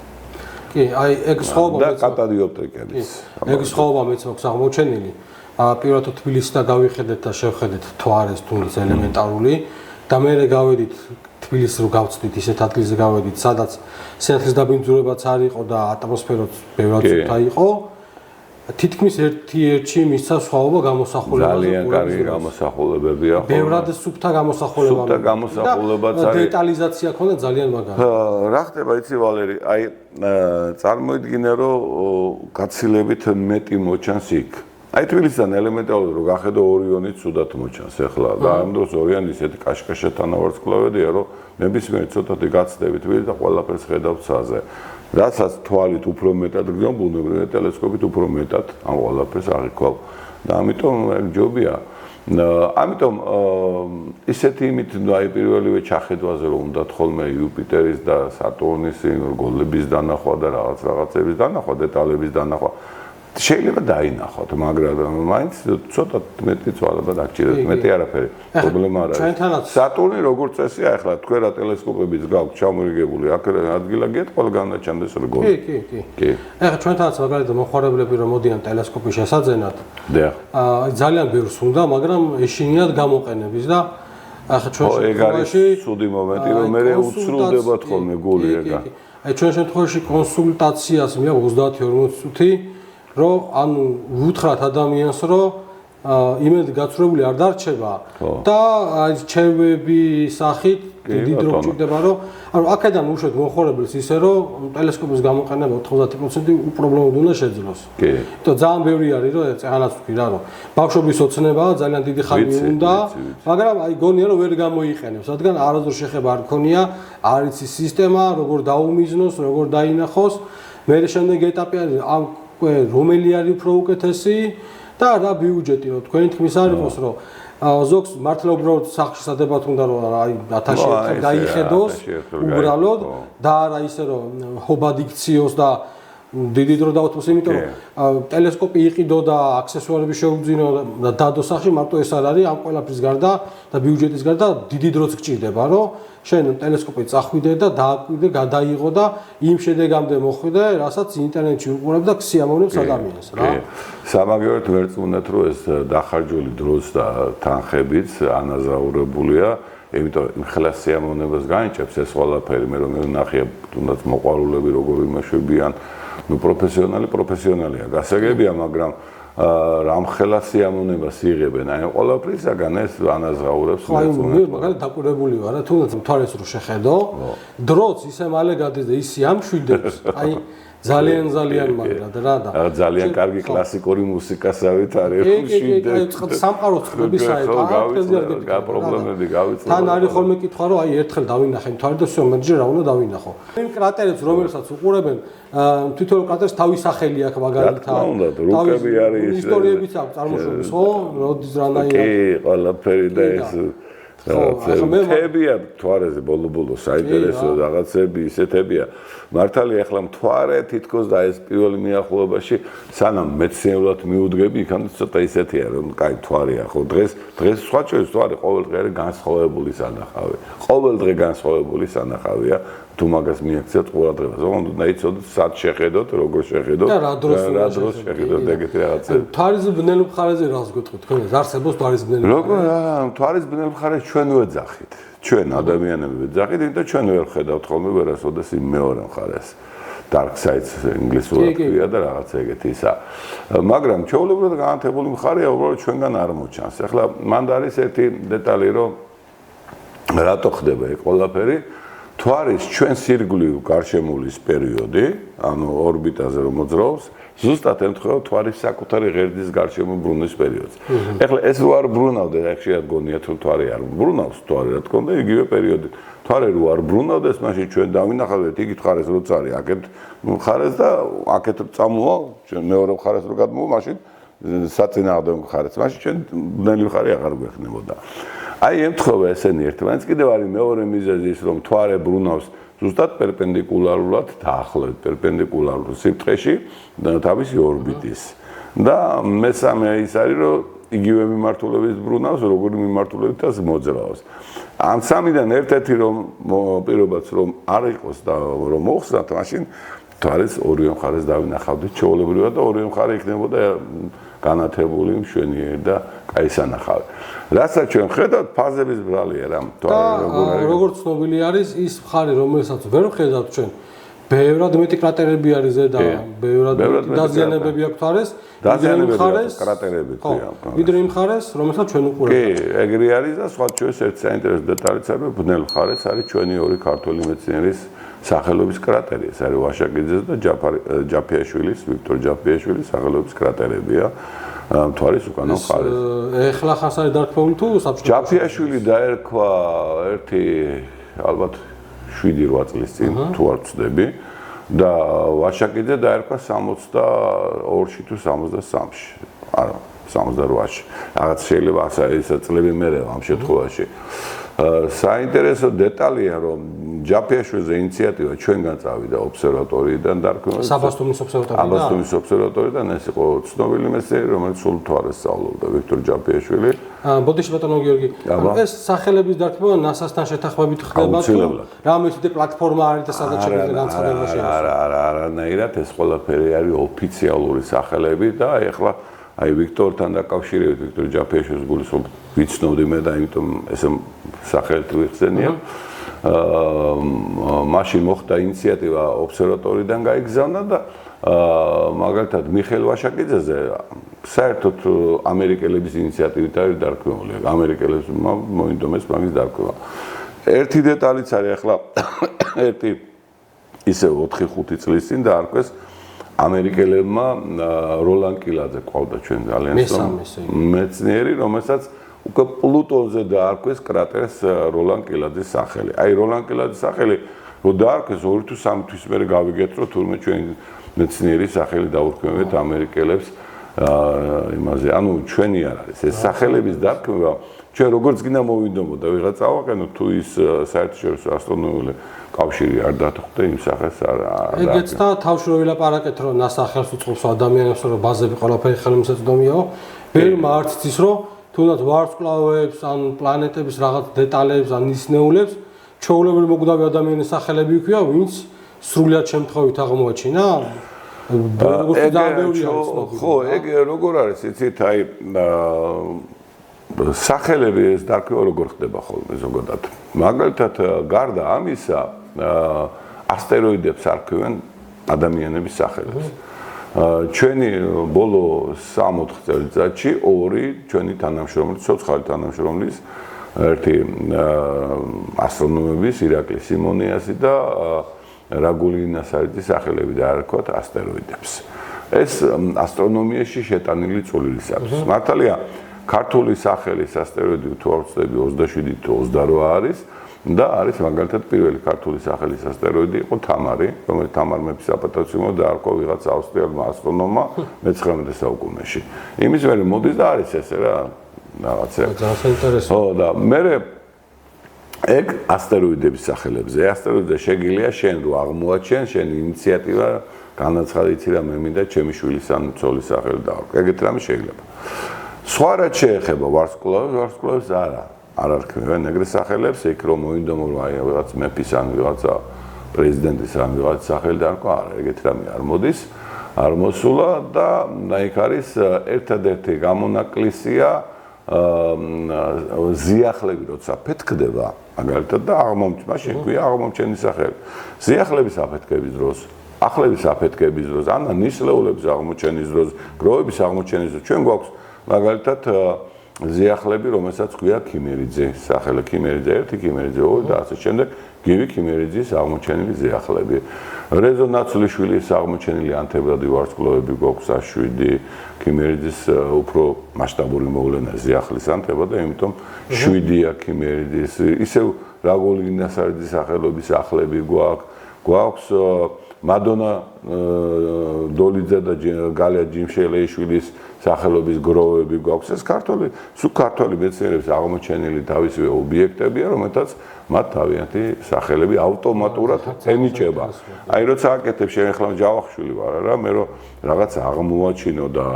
კი, აი ეგ სხვაობა და კატადიოპტრიკებიც. ეგ სხვაობა მეც მაქვს აღმოჩენილი. პირველად თბილისიდან გავიხედეთ და შევხედეთ თვარეს თუნდაც ელემენტარული და მე გავედით თბილისს რო გავწვით ისეთ ადგილზე გავედით, სადაც სინათლის დაბინძურებაც არ იყო და ატმოსფეროც ბევრად ცუდა იყო. თითქმის ერთ-ერთი მისცა სხვაობა გამოსახულებას. ძალიან კარგი გამოსახულებებია. ბევრად სუფთა გამოსახულება. სუფთა გამოსახულებაც არის. დეტალიზაცია ქონდა ძალიან მაგარი. რა ხდება იცი ვალერი? აი წარმოიდგინე რომ გაცილებით მეტი მოჩანს იქ. აი თბილისიდან ელემენტარულად რომ გახედო ორიონი ცუდად მოჩანს ახლა და ამ დროს ორიონი ისეთი კაშკაშათან ვარსკვლავედია რომ ნებისმიერ ცოტათი გაცდებით თბილისს და ყველაფერს ხედავთ ცაზე. რასაც თვალით უფრო მეტად გგზავნა, ბუნებრივია ტელესკოპით უფრო მეტად ამ ყველაფერს აღიქვავ. და ამიტომ ჯობია. ამიტომ ისეთი იმით აი პირველივე ჩახედვაზე რომ უნდათ ხოლმე იუპიტერის და სატურნის გოლების დანახვა და რაღაცების დანახვა, დეტალების დანახვა. შეიძლება დაინახოთ, მაგრამ მაინც ცოტა მეტი ცვალება დაგჭირეთ, მეტი არაფერი. პრობლემა არ არის. სატურნი როგორც წესია, ახლა თქვენ რა ტელესკოპებიც გაქვთ ჩამორიგებული, აქ ადგილა გეთ ყველგან ჩანდეს როგორ. კი. ახლა ჩვენთანაც მაგალითად მოხარებლები რომ მოდიან ტელესკოპის შესაძენად. ძალიან ბევრს უნდა, მაგრამ ეშინიათ გამოყენების და ახლა ჩვენ შემთხვევაში ცუდი მომენტი რომ მე უცრუდებათ ხოლმე გული ეგა. აი ჩვენ შემთხვევაში კონსულტაციას მიაქვს 30-40 წუთი რომ ანუ ვუთხრათ ადამიანს რომ იმედი გაცურებული არ დარჩება და აი ჩემები სახით დიდი დრო გჭირდება რომ ანუ აქედან უშვეთ მოხარებელს ისე რომ ტელესკოპის გამოყენება 90% უპრობლემოდ უნდა შეძლოს. კი. იმიტომ ძალიან ბევრი არის რომ წეღანაც ვთქვი რა რომ ბავშვობის ოცნებაა ძალიან დიდი ხანი უნდა, მაგრამ აი გონია რომ ვერ გამოიყენებს, რადგან არასდროს შეხება არ ქონია, არ იცი სისტემა, როგორ დაუმიზნოს, როგორ დაინახოს. მე შემდეგ ეტაპი არის ამ რომელი არის უფრო უკეთესი და რა ბიუჯეტი რომ თქვენი თქმის არ იყოს რომ ზოგს მართლა უბრალოდ სახში სადებათ უნდა რომ აი 1000 გაიხედოს უბრალოდ და არა ისე რომ ჰობად იქციოს და დიდი დრო დავთვალოს, იმიტომ რომ ტელესკოპი იყიდო და აქსესუარები შეუძინო და დადო სახში, მარტო ეს არ არის, ამ ყველაფრის გარდა და ბიუჯეტის გარდა დიდი დროც გჭირდება, რომ შენ ტელესკოპი წახვიდე და დააკვირდე, გადაიღო და იმ შედეგამდე მოხვიდე, რასაც ინტერნეტში უყურებ და ქსიამოვნებს ადამიანს, რა. სამაგიეროდ ვერწმუნდეთ, რომ ეს დახარჯული დროც და თანხებიც ანაზაურებულია. იმიტომ ხელა სიამოვნებას განიჭებს ეს ყველაფერი, მე რომ ნახე თუნდაც მოყვარულები როგორ იმაშვებიან, ну პროფესიონალია, გასაგებია, მაგრამ რამ ხელა სიამოვნებას იღებენ, აი ყველაფრისაგან ეს ანაზღაურებს მეწუნებს. მე მაგალითად დაკვირვებული ვარ, რა თუნდაც მთვარეს რო შეხედო, დროც ისე მალე გადის და ისე ამშვიდებს, აი ძალიან მაგრად რა და ძალიან კარგი კლასიკური მუსიკასავით არის ხუშვიდებს. სამყაროს წრების საერთოდ პრობლემები გავიწევ. თან არის ხოლმე კითხვა რომ აი ერთხელ დავინახე მთვარე და всё მე რა უნდა დავინახო. იმ კრატერებს რომელსაც უყურებენ თვითონ კრატერს თავის სახელი აქვს მაგალითად. რუკები არის ისტორიებიც აქვს წარმოშობის ხო? როდის რანაირად. კი, ყველაფერი და ეს თებია მთვარეზე ბოლო საინტერესო რაღაცები ისეთებია. მართალია ახლა მთვარე თითქოს და ეს პირველი მიახლოებაში სანამ მეცნიერულად მიუდგები, იქამდე ცოტა ისეთია რომ კაი მთვარეა ხო დღეს სხვა ჩვენს მთვარე ყოველდღე განსხვავებული სანახავი. ყოველდღე განსხვავებული სანახავია. თუ მაგას მიაქციათ ყურადღებას, ოღონდ უნდა იცოდეთ სად შეხედოთ, როგორ შეხედოთ და რა დროს შეხედოთ ეგეთი რაღაცები. მთვარის ბნელ მხარეზე რას გეტყვით თქვენ? არსებობს მთვარის ბნელი მხარე? როგორ მთვარის ბნელ მხარეს ჩვენ ვეძახით. ჩვენ ადამიანები ვეძახით, იმიტომ ჩვენ ვერ ხედავთ ხოლმე ვერასოდეს იმ მეორე მხარეს. dark sides ინგლისურად ქვია და რაღაც ეგეთი ისა. მაგრამ ჩვეულებრივად განათებული მხარეა უბრალოდ ჩვენგან არ მოჩანს. ახლა მანდ არის ერთი დეტალი, რომ რატო ხდება ეს ყველაფერი? მთვარის ჩვენს ირგვლივ გარშემულის პერიოდი, ანუ ორბიტაზე რომ მოძრაობს, ზუსტად ემთხვევა მთვარის საკუთარი ღერძის გარშემო ბრუნვის პერიოდს. ეხლა ეს რო არ ბრუნავდეს, აქ შეადგონიათ რომ მთვარი არ ბრუნავს, მთვარი რა თქმა უნდა იგივე პერიოდი. მთვარი რო არ ბრუნავდეს, მაშინ ჩვენ დავინახავთ იგივე მხარეს რო წარი, აქეთ მხარეს და აქეთ წამოვა, ჩვენ მეორე მხარეს რო გადმოვა, მაშინ საწინააღმდეგო მხარეს, მაშინ ჩვენ ბნელი მხარე აღარ გვექნებოდა. აი ემთხვევა ესენი ერთმანეთს კიდევ არის მეორე მიზეზი ის რომ მთვარე ბრუნავს ზუსტად პერპენდიკულარულად დაახლოებით პერპენდიკულარულ სიბრტყეში თავისი ორბიტის და მესამე ის არის რომ იგივე მიმართულებით ბრუნავს როგორი მიმართულებითაც მოძრაობს ამ სამიდან ერთ-ერთი რომ პირობაც რომ არ იყოს და რომ მოხსნათ მაშინ მთვარის ორივე მხარეს დავინახავდით ჩვეულებრივად და ორივე მხარე იქნებოდა განათებული მშვენიერი და კაი სანახავი. რასაც ჩვენ ხედავთ, ფაზების ბრალია რა მთვარე როგორც ცნობილი არის ის მხარე რომელსაც ვერ ხედავთ ჩვენ ბევრად მეტი კრატერები არის ზედა ბევრად დაზიანებები აქვს მთვარეს დაზიანებები აქვს კრატერები ქვია ვიდრე იმ მხარეს რომელსაც ჩვენ უყურებთ კი ეგრე არის და სხვა ჩვენს ერთ საინტერესო დეტალიც არის ბნელ მხარეს არის ჩვენი ორი ქართველი მეცნიერის სახელობის კრატერი ეს არის ვაშაკიძეს და ჯაფიაშვილის ვიქტორ ჯაფიაშვილის სახელობის კრატერებია მთვარის უკანა მხარეს ეხლა ხას არის დარქმეული თუ საბჭოთა ჯაფიაშვილი დაერქვა ერთი ალბათ 7-8 წლის წინ თუ არ ვცდები და ვაშაკიძე დაერქვა 62-ში თუ 63-ში არა 68-ში რაღაც შეიძლება ეს წლები მერე ამ შემთხვევაში საინტერესო დეტალია რომ ჯაფიაშვილის ინიციატივა ჩვენგან წავიდა ობსერვატორიიდან დარქმევა საბასტუმის ობსერვატორიიდან საბასტუმის ობსერვატორიიდან ეს იყო ცნობილი მეცნიერი რომელიც სულ მთვარეს სწავლობდა ვიქტორ ჯაფიაშვილი ბოდიში ბატონო გიორგი ეს სახელების დარქმევა NASA-სთან შეთანხმებით ხდება თუ რამე ისეთი პლატფორმა არის და სადაც შეიძლება განცხადება არა არანაირად ეს ყველაფერი არის ოფიციალური სახელები და ეხლა აი ვიქტორთან დაკავშირებით ვიქტორ ჯაფიაშვილის გულისხმობ ვიცნობდი მე და იმიტომ ესე სახელით ვიხსენია მაშინ მოხდა ინიციატივა ობსერვატორიიდან გაიგზავნა და მაგალითად მიხეილ ვაშაკიძეზე საერთოდ ამერიკელების ინიციატივით არის დარქმეული ამერიკელებს მოინდომეს მაგის დარქმევა ერთი დეტალიც არის ახლა ერთი ისე 4-5 წლის წინ დაარქვეს ამერიკელებმა როლან კილაძე ყავდა ჩვენ ძალიან მეცნიერი რომელსაც უკვე პლუტონზე დაარქვეს კრატერს როლან კილაძის სახელი. აი როლან კილაძის სახელი რო დაარქვეს 2 თუ 3 თვის მერე გავიგეთ რომ თურმე ჩვენ მეცნიერის სახელი დაურქმევთ ამერიკელებს იმაზე. ანუ ჩვენი არ არის ეს სახელების დარქმევა ჩვენ როგორც გინდა მოვიდომოდა ვიღაც ავაყენოთ თუ ის საერთაშორისო ასტრონომიული კავშირი არ დათხოვდა იმ სახეს არ ეგეც და თავში რო ვილაპარაკეთ რომ NASA ხელს უწყობს ადამიანებს რომ ბაზები ყველაფერი ხელმისაწვდომიაო ბევრმა არც იცის რომ თუნდაც ვარსკვლავებს ან პლანეტების რაღაც დეტალებს ან ნისნეულებს ჩვეულებრივი მოგვდავი ადამიანის სახელები ქვია ვინც სრულად შემთხვევით აღმოაჩინა ხო ეგ როგორ არის იცით აი სახელები ეს დარქმევა როგორ ხდება ხოლმე ზოგადად მაგალითად გარდა ამისა ასტეროიდებს არქმევენ ადამიანების სახელებს ჩვენი ბოლო 3-4 წელიწადში ორი ჩვენი თანამშრომლის, ცოცხალი თანამშრომლის, ერთი ასტრონომების ირაკლი სიმონიასი და რაგული ნასარიძის სახელები დაარქვათ ასტეროიდებს. ეს ასტრონომიაში შეტანილი წვლილი აქვს. მართალია, ქართული სახელის ასტეროიდი თუ არ ვცდები 27 თუ 28 არის. და არის მაგალითად პირველი ქართული სახელის ასტეროიდი იყო თამარი, რომელიც თამარ მეფის აპატაციმო დაარქვა ვიღაც ავსტრიელმა ასტრონომმა მე-19 საუკუნეში. იმის მერე მოდის და არის ესე რა რაღაცა. ძალიან საინტერესო. ხო და მერე ეგ ასტეროიდების სახელებზე. ასტეროიდზე შეგიძლია შენ რო აღმოაჩენ, შენ ინიციატივა განაცხადი იცი რა მე მინდა ჩემი შვილის ან ცოლის სახელი დავარქვი. ეგეთ რამე შეიძლება. სხვა რაც შეეხება ვარსკვლავებს არ არქმევენ ეგრეთ სახელებს, იქ რომ მოინდომო რომ აი რაღაც მეფის ან ვიღაცა პრეზიდენტის ან ვიღაცა სახელი დაარქვა, არა, ეგეთ რამე არ მოდის, არ მოსულა და იქ არის ერთადერთი გამონაკლისია ზიახლები როცა ფეთქდება, მაგალითად და მაშინ ქვია აღმომჩენის სახელი. ზიახლების აფეთქების დროს, ახლების აფეთქების დროს, ან ნისლეულების აღმოჩენის დროს, გროვების აღმოჩენის დროს ჩვენ გვაქვს მაგალითად ზიახლები, რომელსაც ქვია ქიმერიძე, სახელი ქიმერიძე 1, ქიმერიძე 2 და ასე შემდეგ, გივი ქიმერიძის აღმოჩენილი ზიახლები. რეზო ნაცვლიშვილის აღმოჩენილი ანთებადი ვარსკვლავები გვაქვს 7, ქიმერიძის უფრო მასშტაბური მოვლენა ზიახლის ანთებადა, იმიტომ 7-ია ქიმერიძის, ისევ რაგოლინასარიძის სახელობის ახლები გვაქვს მადონა დოლიძე და გალია ჯიმშელეიშვილის სახელობის გროვები გვაქვს. ეს ქართველი მეცნიერების აღმოჩენილი თავისივე ობიექტებია, რომელთაც მათ თავიანთი სახელები ავტომატურად ენიჭება. აი როცა აკეთებ შენ ახლა ჯავახიშვილი ვარ რა, მე რომ რაღაც აღმოაჩინო და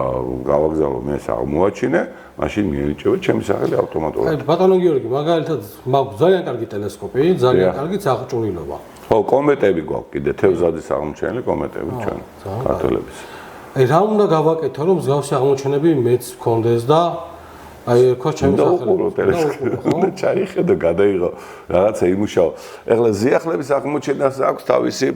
გავაგზავნო მე ეს აღმოაჩინე, მაშინ მიენიჭება ჩემი სახელი ავტომატურად. აი ბატონო გიორგი, მაგალითად მაქვს ძალიან კარგი ტელესკოპი, ძალიან კარგი აღჭურვილობა. ხო, კომეტები გვაქვს კიდე თევზადის აღმოჩენილი კომეტები ჩვენ ქართველების. აი რა უნდა გავაკეთო რომ მსგავსი აღმოჩენები მეც მქონდეს და აი ხო ჩემი სახელი ჩაიხედო გადაიღო რაღაცა იმუშაო. ეხლა ზიახლების აღმოჩენას აქვს თავისი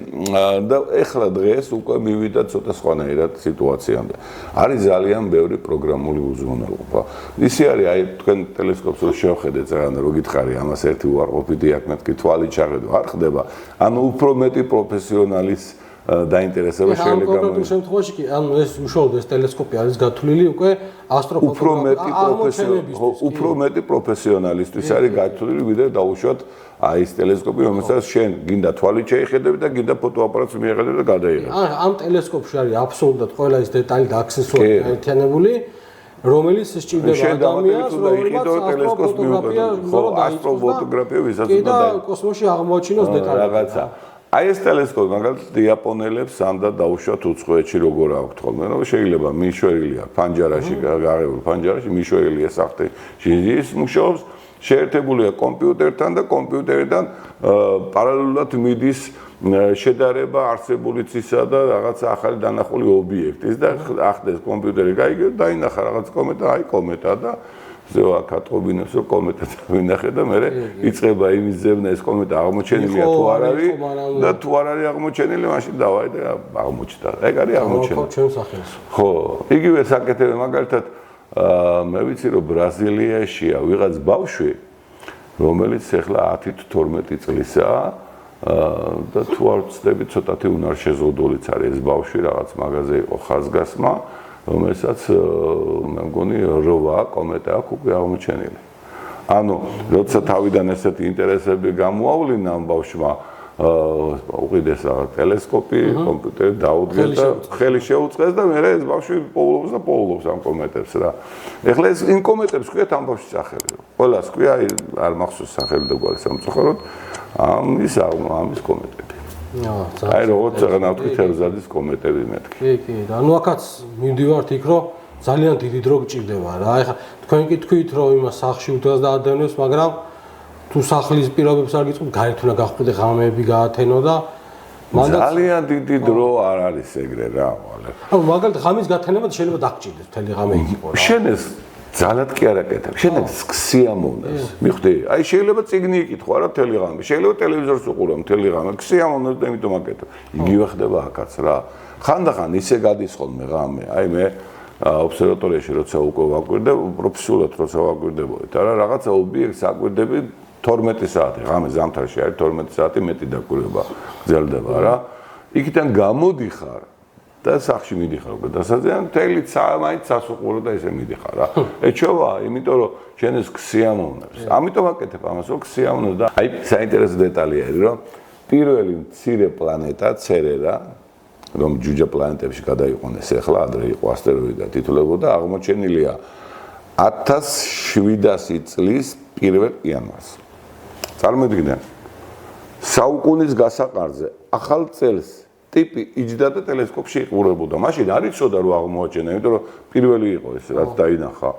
და ეხლა დღეს უკვე მივიდა ცოტა სხვანაირად სიტუაციამდე. არის ძალიან ბევრი პროგრამული უზრუნველყოფა. ისი არის აი თქვენ ტელესკოპს რო შევხედეთ რაღაცა რო გითხარი ამას ერთი უარყოფითი აქ მეთქი თვალი ჩახედო არ ხდება. ანუ უფრო მეტი პროფესიონალის დაინტერესება შეიძლება კონკრეტულ შემთხვევაში კი ანუ ეს უშუალოდ ეს ტელესკოპი არის გათვლილი უკვე უფრო მეტი პროფესიონალისტვის არის გათვლილი ვიდრე დაუშვათ აი ეს ტელესკოპი რომელსაც შენ გინდა თვალი შეიხედები და გინდა ფოტოაპარატს მიეხედები და გადაიღებ. ამ ტელესკოპში არის აბსოლუტურად ყველა ეს დეტალი და აქსესუარი გაერთიანებული რომელიც სჭირდება ადამიანს რომელსაც ასტროფოტოგრაფია ვისაც უნდა და კოსმოსში აღმოაჩინოს დეტალები. რაღაცა აი ეს ტელესკოპი მაგალითად იაპონელებს ამდა დაუშვათ უცხოეთში როგორ აქვთ ხოლმე რომ შეიძლება მიშვერილია ფანჯარაში გაღებული ფანჯარაში მიშვერილია სახტი ჟიჟის მუშაობს შეერთებულია კომპიუტერთან და კომპიუტერიდან პარალელურად მიდის შედარება არსებული ცისა და რაღაცა ახალი დანახული ობიექტის და ახდეს კომპიუტერი გაიგებს დაინახა რაღაც კომეტა აი კომეტა და ზევა კატყობინებს რომ კომეტა დავინახე და მე იწყება იმის ზევნა ეს კომეტა აღმოჩენილია თუ არ არის და თუ არ არის აღმოჩენილი მაშინ დავაი და აღმოჩნდა. ეგ არის აღმოჩენილი. ხო, იგივე საკეთებ მაგალითად მე ვიცი რომ ბრაზილიაშია ვიღაც ბავშვი რომელიც ახლა 10-12 წლისაა და თუ არ ვცდები ცოტათი უნარშეზღუდულიც არის ეს ბავშვი რაღაც მაღაზე იყო ხაზგასმა რომელსაც მე მგონი 8 კომეტა აქვს უკვე აღმოჩენილი. ანუ როცა თავიდან ესეთი ინტერესები გამოავლინა ამ ბავშვმა უყიდეს რაღაც ტელესკოპი, კომპიუტერი დაუდგეს და ხელი შეუწყეს და მე ეს ბავშვი პოულობს ამ კომეტებს რა. ეხლა ეს იმ კომეტებს ქვიათ ამ ბავშვის სახელი. ყველას ქვია არ მახსოვს სახელი და გვარი სამწუხაროდ ამის კომეტები. აი როგორც აღნავთქვი თევზადის კომეტები მეთქი. კი, ანუ აქაც მივდივართ იქ რომ ძალიან დიდი დრო გჭირდება რა. აი ხა თქვენ კი თქვით რომ იმას სახლში უდრას დაადევნებს, მაგრამ თუ სახლის პირობებს არ გიწყობთ, გარეთ უნდა გახვიდე ღამეები გაათენო და ძალიან დიდი დრო არ არის ეგრე რა. ანუ მაგალითად ღამის გათენება შეიძლება დაგჭირდეს მთელი ღამე იქ იყო რა. შენ ეს ძალად კი არ აკეთებ. შენ ეს ქსიამოვნებს. მიხვდი? აი შეიძლება წიგნი იკითხო რა მთელი ღამე. შეიძლება ტელევიზორს უყურო მთელი ღამე. ქსიამოვნებს და იმიტომ აკეთებ. იგივე ხდება აქაც რა. ხანდახან ისე გადის ხოლმე ღამე. აი მე ობსერვატორიაში როცა უკვე ვაკვირდე, პროფესიულად როცა ვაკვირდებოდი, არა რაღაცა ობიექტს აკვირდები 12 საათი, ღამე ზამთარში არის 12 საათი მეტი დაკვირვება გრძელდება რა. იქიდან გამოდიხარ და სახში მიდიხარ უკვე დასაძიან მთელი მაინც სასუყურო და ესე მიდიხარ რა. ეჩოვა, იმიტომ რომ შენ ეს ქსიამოვნებს. ამიტომ აკეთებ ამას, რომ ქსიამოვნებს და აი საინტერესო დეტალი არის, რომ პირველი მცირე პლანეტა ცერერა რომ ჯუჯა პლანეტებში გადაიყვანეს ახლა ადრე იყო ასტეროიდა თითოლებოდა აღმოჩენილია 1700 წლის 1 იანვარს. წარმოიდგინე საუკუნის გასაყარზე ახალ წელს ტიპი იჯდა და ტელესკოპში იყურებოდა. მაშინ არ იცოდა რომ აღმოაჩენა, იმიტომ რომ პირველი იყო ეს რაც დაინახა.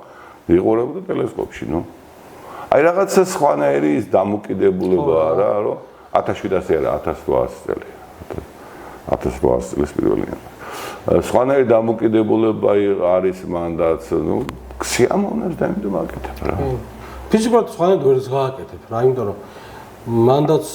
იყურებოდა ტელესკოპში, ნუ. აი რაღაცა სხვანაირი ის დამოკიდებულებაა რა, რომ 1700 არა 1800 წელი. 1800 წლის პირველი. სხვანაირი დამოკიდებულება არის მანდაც, ნუ, სიამოვნებს და იმიტომ აკეთებ რა. ფიზიკურად სხვანაირად ვერ გააკეთებ რა, იმიტომ რომ მანდაც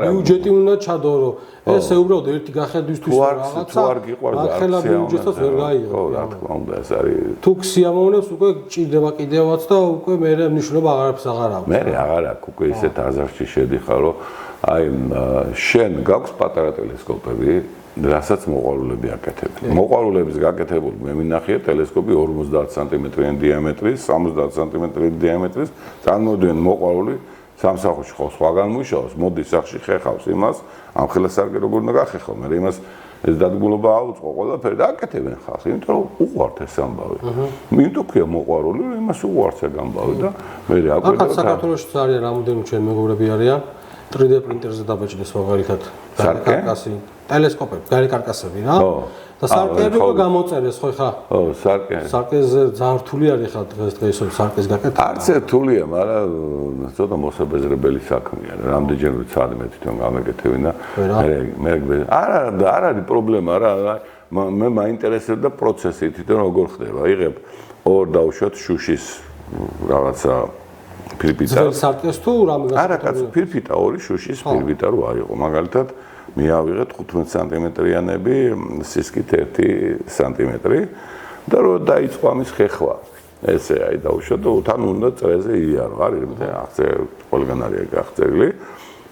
ბიუჯეტი უნდა ჩადო, რომ ეს უბრალოდ ერთი გახედვისთვის რაღაცა. თუ არ გიყვარს და ახლა ბიუჯეტსაც ვერ გაიღებ. ხო, რა თქმა უნდა, ეს არის. თუ სიამოვნებს უკვე ჭირდება კიდევაც და უკვე მე მნიშვნელობა აღარაფერს აღარ აქვს. მე აღარ აქვს უკვე ისეთ აზარში შედიხარ, რომ აი შენ გაქვს პატარა ტელესკოპები, რასაც მოყვარულები აკეთებენ. მოყვარულების გაკეთებული მე მინახია ტელესკოპი 50 სანტიმეტრიანი დიამეტრის, 70 სანტიმეტრიანი დიამეტრის, წარმოუდგენ მოყვარული სამსახურში ხო სხვაგან მუშაობს, მოდის სახში ხეხავს იმას, ამ ხელასარგე როგორ უნდა გახეხო, მე იმას ეს დადგმულობა აუწყო ყველაფერი და აკეთებენ ხალხი, იმიტომ რომ უყვართ ეს ამბავი. იმიტომ ქვია მოყვარული, რომ იმას უყვართ ეს ამბავი და მე აკვირდა. აქ საქართველოშიც არიან რამოდენიმე ჩვენი მეგობრები არიან 3D პრინტერზე დაბეჭდეს მაგალითად კარკასი, ტელესკოპები, გარე კარკასები რა. და სარკეები უკვე გამოწერეს ხო ხა? ხო, სარკე. სარკეზე ძალიან რთული არის ხა დღესდღეობით სარკეს გაკეთება. არც რთულია, მაგრამ ცოტა მოსაბეზრებელი საქმეა. რამდენჯერ ვიცადი მე თვითონ გამეკეთებინა და მე არ არის პრობლემა რა. მე მაინტერესებდა პროცესი თვითონ როგორ ხდება. იღებ ორ დავუშვათ შუშის რაღაცა ფირფიტა. სარკეს თუ რამე არა, კაც ფირფიტა ორი შუშის ფირფიტა რო აიღო. მაგალითად მიავიღეთ 15 სანტიმეტრიანები, სისქით 1 სანტიმეტრი და რო დაიწყო ამის ხეხვა. ესე აი დავუშვათ და თან უნდა წრეზე იარო. არის ახლა ყველგან არის გახწერილი.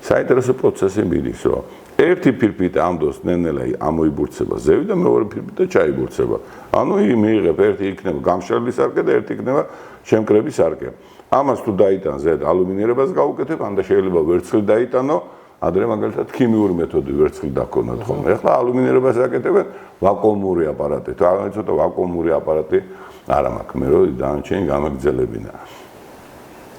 საინტერესო პროცესი მიდის, რომ ერთი ფირფიტა ამ დროს ნენელა ამოიბურცება ზევი და მეორე ფირფიტა ჩაიბურცება. ანუ მიიღებ ერთი იქნება გამშრალი სარკე და ერთი იქნება შემკრები სარკე. ამას თუ დაიტან ზედ ალუმინირებას გაუკეთებ, ან და შეიძლება ვერცხლი დაიტანო, ადრე მაგალითად ქიმიური მეთოდი ვერცხლი დაქონათ ხოლმე. ეხლა ალუმინირებას აკეთებენ ვაკუუმური აპარატით. რა ცოტა ვაკუუმური აპარატი არა მაქვს, მე რო დანარჩენი გამაგრძელებინა.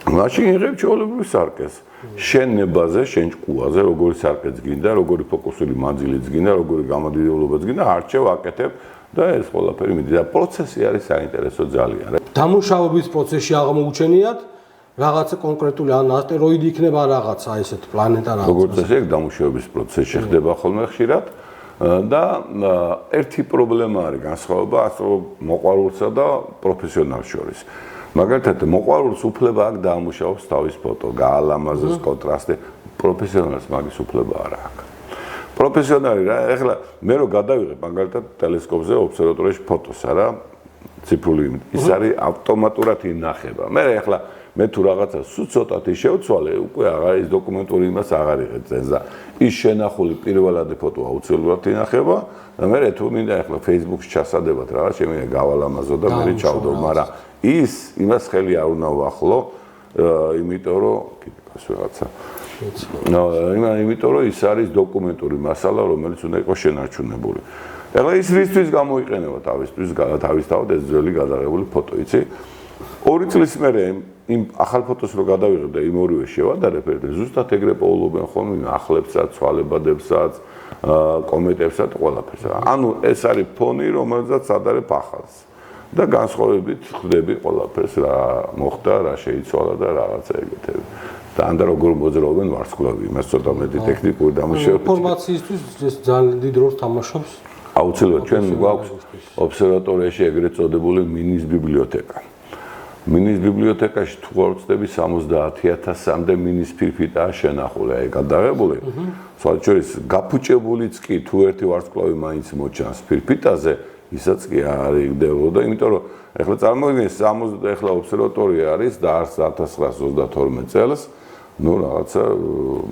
მაშინ იღებ ჩვეულებრივ სარკეს. შენ ნებაზე, შენ ჭკუაზე, როგორი სარკეც გინდა, როგორი ფოკუსური მანძილიც გინდა, როგორი გამოდიდებულებაც გინდა, არჩევ, აკეთებ და ეს ყველაფერი მიდის. და პროცესი არის საინტერესო ძალიან. დამუშავების პროცესში აღმოუჩენიათ რაღაცა კონკრეტული ან ასტეროიდი იქნება რაღაცა ესეთ პლანეტა რაღაცა. როგორც ესე დამუშავების პროცესში ხდება ხოლმე ხშირად და ერთი პრობლემა არის განსხვავება მოყვარულსა და პროფესიონალს შორის. მაგალითად მოყვარულს უფლება აქვს დაამუშავოს თავის ფოტო, გაალამაზოს კონტრასტი, პროფესიონალს მაგის უფლება არ აქვს. პროფესიონალი რა, ეხლა მე რო გადავიღებ მაგალითად ტელესკოპზე ობსერვატორიაში ფოტოს არა, ციფრული ის არის ავტომატურად ინახება. მე ეხლა მე თუ რაღაცა სულ ცოტათი შევცვალე, უკვე აღარ ის დოკუმენტური იმას აღარ იღებ წენს და ის შენახული პირველადი ფოტო აუცილებლად ინახება და მე თუ მინდა ეხლა Facebook-ში ჩასადებად რაღაც შემიძლია გავალამაზო და მე ჩავდო, მაგრამ ის იმას ხელი არ უნდა ვახლო, იმიტომ რომ კიდე გას ვიღაცა. იმიტომ რომ ის არის დოკუმენტური მასალა, რომელიც უნდა იყოს შენარჩუნებული. ეხლა ის რისთვის გამოიყენება თავისთავად ეს ძველი გადაღებული ფოტო, იცი? 2 წლის მერე იმ ახალ ფოტოს რო გადავიღებ და იმ ორივე შევადარებ, ზუსტად ეგრე პოულობენ ხოლმე ახლებსაც, ცვალებადებსაც, კომენტებსაც, ყველაფერს. ანუ ეს არის ფონი, რომელზეც ადარებ ახალს. და განსხვავებით ხვდები ყველაფერს რა მოხდა, რა შეიცვალა და რაღაცა ეგეთები. და ან და როგორ მოძრაობენ ვარსკვლავი, იმას ცოტა მეტი ტექნიკური დამუშავება. ინფორმაციისთვის ეს ძალიან დიდ როლს თამაშობს. აუცილებლად ჩვენ გვაქვს ობსერვატორიაში ეგრეთ წოდებული მინის ბიბლიოთეკა. მინის ბიბლიოთეკაში თუ არ ვწდები 70,000-მდე მინის ფირფიტაა შენახული, აი გადაღებული. სხვა შორის გაფუჭებულიც კი თუ ერთი ვარსკვლავი მაინც მოჩანს ფირფიტაზე, ისაც კი არ იგდებოდა, იმიტომ რომ ეხლა წარმოიდგინე 60 ეხლა ობსერვატორია არის და არს 1922 წელს, ნუ რაღაცა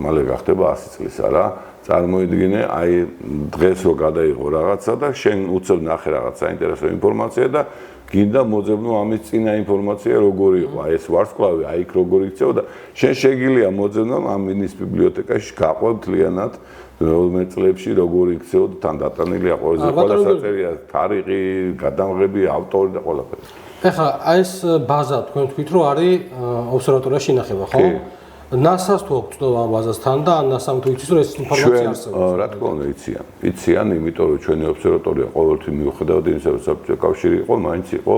მალე გახდება 100 წლის არა. წარმოიდგინე, აი დღეს რო გადაიღო რაღაცა და შენ უცებ ნახე რაღაც საინტერესო ინფორმაცია და გინდა მოძებნო ამის წინა ინფორმაცია როგორი იყო, აი ეს ვარსკვლავი, აი იქ როგორი იქცევა და შენ შეგიძლია მოძებნო ამ მინის ბიბლიოთეკაში გაყვებ მთლიანად რომელ წლებში როგორი იქცევა და თან დატანილია ყველა საწერია, თარიღი, გადამღები, ავტორი და ყველაფერი. ეხლა ეს ბაზა თქვენ თქვით რომ არის ობსერვატორიაში ინახება, ხო? NASA-ს თუ აქვს ცნობა ამ ბაზასთან და NASA-მ თუ იცის რომ ეს ინფორმაცია არსებობს. რა თქმა უნდა იციან, იმიტომ რომ ჩვენი ობსერვატორია ყოველთვის მიუხედავად იმისა, რომ საბჭოთა კავშირი იყო, მაინც იყო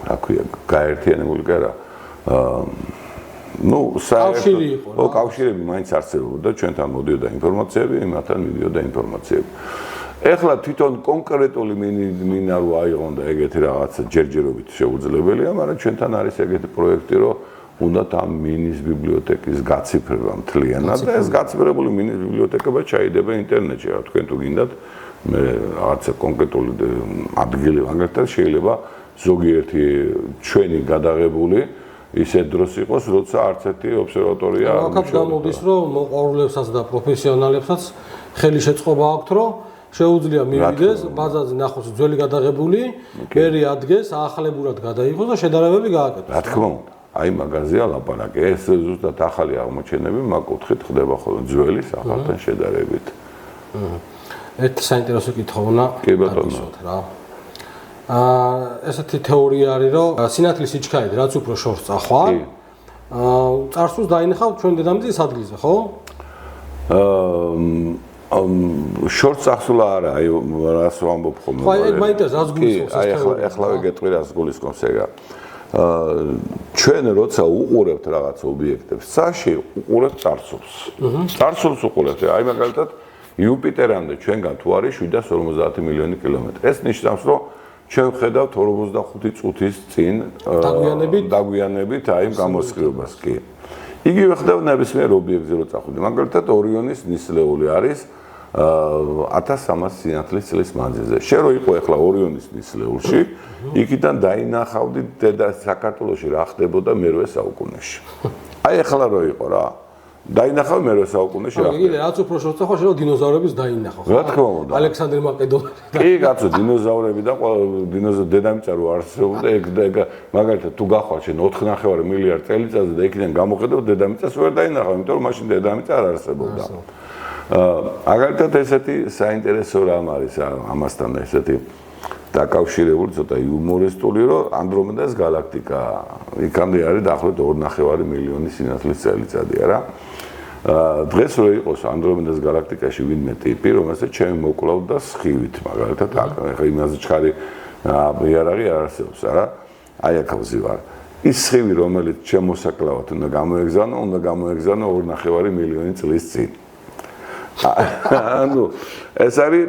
რა ქვია, გაერთიანებული კი არა. კავშირი იყო. კავშირები მაინც არსებობდა, ჩვენთან მოდიოდა ინფორმაციები, იმათთან მიდიოდა ინფორმაციები. ეხლა თვითონ კონკრეტული მინა რო აიღონ და ეგეთი რაღაცა ჯერჯერობით შეუძლებელია, მაგრამ ჩვენთან არის ეგეთი პროექტი, რომ უნდათ ამ მინის ბიბლიოთეკის გაციფრება მთლიანად და ეს გაციფრებული მინის ბიბლიოთეკა ჩაიდება ინტერნეტში, რა თქვენ თუ გინდათ, მე რაღაცა კონკრეტული ადგილი მაგალითად შეიძლება ზოგიერთი ჩვენი გადაღებული ისეთ დროს იყოს, როცა არც ერთი ობსერვატორია არ მოგაკაც გამოდის, რომ მოყვარულებსაც და პროფესიონალებსაც ხელი შეწყობა აქვთ, რომ შეუძლია მივიდეს, ბაზაზე ნახოს ძველი გადაღებული, მერე ადგეს, ახლებურად გადაიღოს და შედარებები გააკეთოს. რა თქმა უნდა, აი მაგაზია ლაპარაკი. ეს ზუსტად ახალი აღმოჩენები მაგ კუთხით ხდება ხოლმე ძველი ახალთან შედარებით. ერთ საინტერესო კითხვა უნდა დაგისვათ რა. ესეთი თეორია არის, რომ სინათლის სიჩქარე რაც უფრო შორს წახვა, წარსულს დაინახავ ჩვენ დედამიწის ადგილზე, ხო? შორს წახსულა არა, აი რას ვამბობ ხოლმე. ხო, ეგ მაინტერესებს, რას გულისხმობს ეს თეორია? ეხლა ვიგეტყვი რას გულისხმობს ეგა. ჩვენ როცა უყურებთ რაღაც ობიექტებს, საში უყურებთ წარსულს. წარსულს უყურებთ. აი მაგალითად იუპიტერამდე ჩვენგან თუ არის 750 მილიონი კილომეტრი. ეს ნიშნავს, რომ ჩვენ ვხედავთ 45 წუთის წინ დაგვიანებით აი გამოსხივებას კი. იგივე ხდება ნებისმიერ ობიექტზე რო წახვიდე. მაგალითად ორიონის ნისლეული არის 1300 სინათლის წლის მანძილზე. შენ რო იყო ახლა ორიონის ნისლეულში, იქიდან დაინახავდი დედა საქართველოში რა ხდებოდა მე-8 საუკუნეში. აი ახლა რო იყო რა. დაინახავ მე-8 საუკუნეში რა. იგი რაც უფრო შორს წახვა, შეიძლება დინოზავრების დაინახო. რა თქმა უნდა. ალექსანდრე მაკედონელი. კი, კაცო, დინოზავრები და დედამიწა რო არსებობდა, ეგ მაგალითად თუ გახვალ შენ 4.5 მილიარდ წელიწადზე და იქიდან გამოხედავ დედამიწას ვერ დაინახავ, იმიტომ რომ მაშინ დედამიწა არ არსებობდა. მაგალითად ესეთი საინტერესო რამ არის ამასთან ესეთი დაკავშირებული ცოტა იუმორისტული, რომ ანდრომედას გალაქტიკა იქამდე არის დაახლოებით 2.5 მილიონი სინათლის წელიწადია რა. დღეს რო იყოს ანდრომედას გალაქტიკაში ვინმე ტიპი, რომელსაც ჩემი მოკლავდა სხივით, მაგალითად, ახლა იმაზე ჩხარი იარაღი არ არსებობს, არა? აი აქ ვზივარ. ის სხივი, რომელიც შემოსაკლავად უნდა გამოეგზავნო 2.5 მილიონი წლის წინ. ანუ ეს არის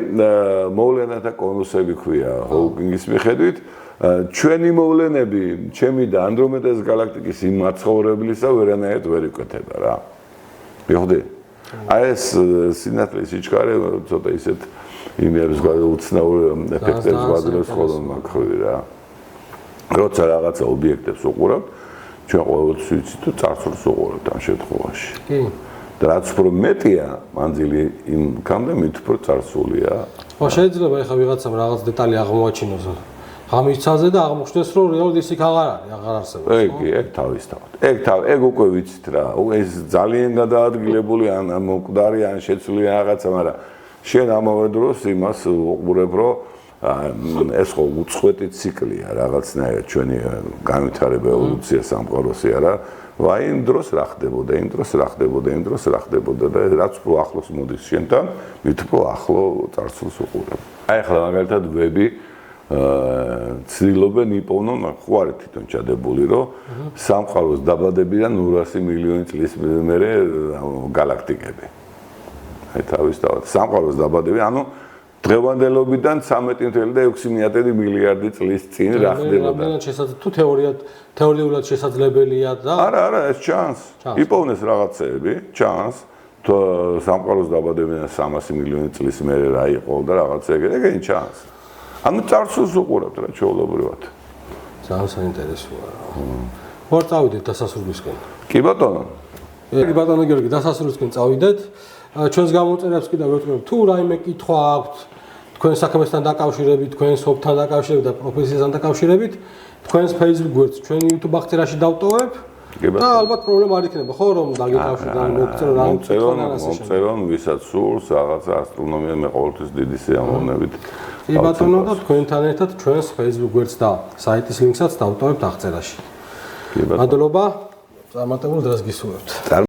მოვლენათა კონუსები ქვია ჰოუკინგის მიხედვით. ჩვენი მოვლენები, ჩემი და ანდრომედას გალაქტიკის იმ მაცხოვრებლისა ვერანაირად ვერ იკვეთება რა. მიხვდი? აი ეს სინათლის სიჩქარე ცოტა ისეთ იმებს უცნაურ ეფექტებს გვაძლევს ხოლმე მაგხრივი რა. როცა რაღაცა ობიექტებს უყურავთ, ჩვენ ყოველთვის ვიცით თუ წარსულს უყურავთ ამ შემთხვევაში. კი. და რაც უფრო მეტია მანძილი იმქამდე მით უფრო წარსულია. ხო, შეიძლება ეხლა ვიღაცამ რაღაც დეტალი აღმოაჩინოს ღამისცაზე და აღმოჩნდეს რომ რეალურად ის იქ აღარ არსებობს. ეგ თავისთავად. ეგ უკვე ვიცით რა. ეს ძალიან გადაადგილებული ან მკვდარი ან შეცვლილი რაღაცა, მაგრამ შენ ამავე დროს იმას უყურებ რომ ეს ხო უწყვეტი ციკლია რაღაცნაირად ჩვენი განვითარება ევოლუცია სამყაროსი არა. ვაი იმ დროს რა ხდებოდა და რაც უფრო ახლოს მოდის შენთან, მით უფრო ახლო წარსულს უყურებ. აი ახლა მაგალითად ვები ცდილობენ იპოვნონ, ხო არის თვითონ ჩადებული, რომ სამყაროს დაბადებიდან 200 მილიონი წლის მერე გალაქტიკები. აი თავისთავად სამყაროს დაბადები, ანუ დღევანდელობიდან 13.6 მილიარდი წლის წინ რა ხდებოდა. თუ თეორიულად შესაძლებელია და არა, ეს ჩანს. იპოვნეს რაღაცეები, ჩანს. სამყაროს დაბადებიდან 300 მილიონი წლის მერე რა იყო და რაღაცა ეგრე ჩანს. ანუ წარსულს უყურებთ რა ჩვეულებრივად. ძალიან საინტერესოა. ვარ წავიდეთ დასასრულისკენ. კი ბატონო. კი ბატონო გიორგი, დასასრულისკენ წავიდეთ. ჩვენს გამოწერებს კიდევ ვეთქვი, თუ რაიმე კითხვა აქვთ თქვენ საქმესთან დაკავშირებით, თქვენ სოფთან დაკავშირებით და პროფესიასთან დაკავშირებით, თქვენს Facebook გვერდს, ჩვენ YouTube აღწერაში დავტოვებ. და ალბათ პრობლემა არ იქნება, ხო, რომ დაგეკავშირდან მოგწერონ, ვისაც სურს რაღაცა ასტრონომია, მე ყოველთვის დიდი სიამოვნებით. კი ბატონო, და თქვენთან ერთად ჩვენს Facebook გვერდს და საიტის ლინკსაც დავტოვებთ აღწერაში. კი ბატონო. მადლობა. წარმატებულ დღეს გისურვებთ.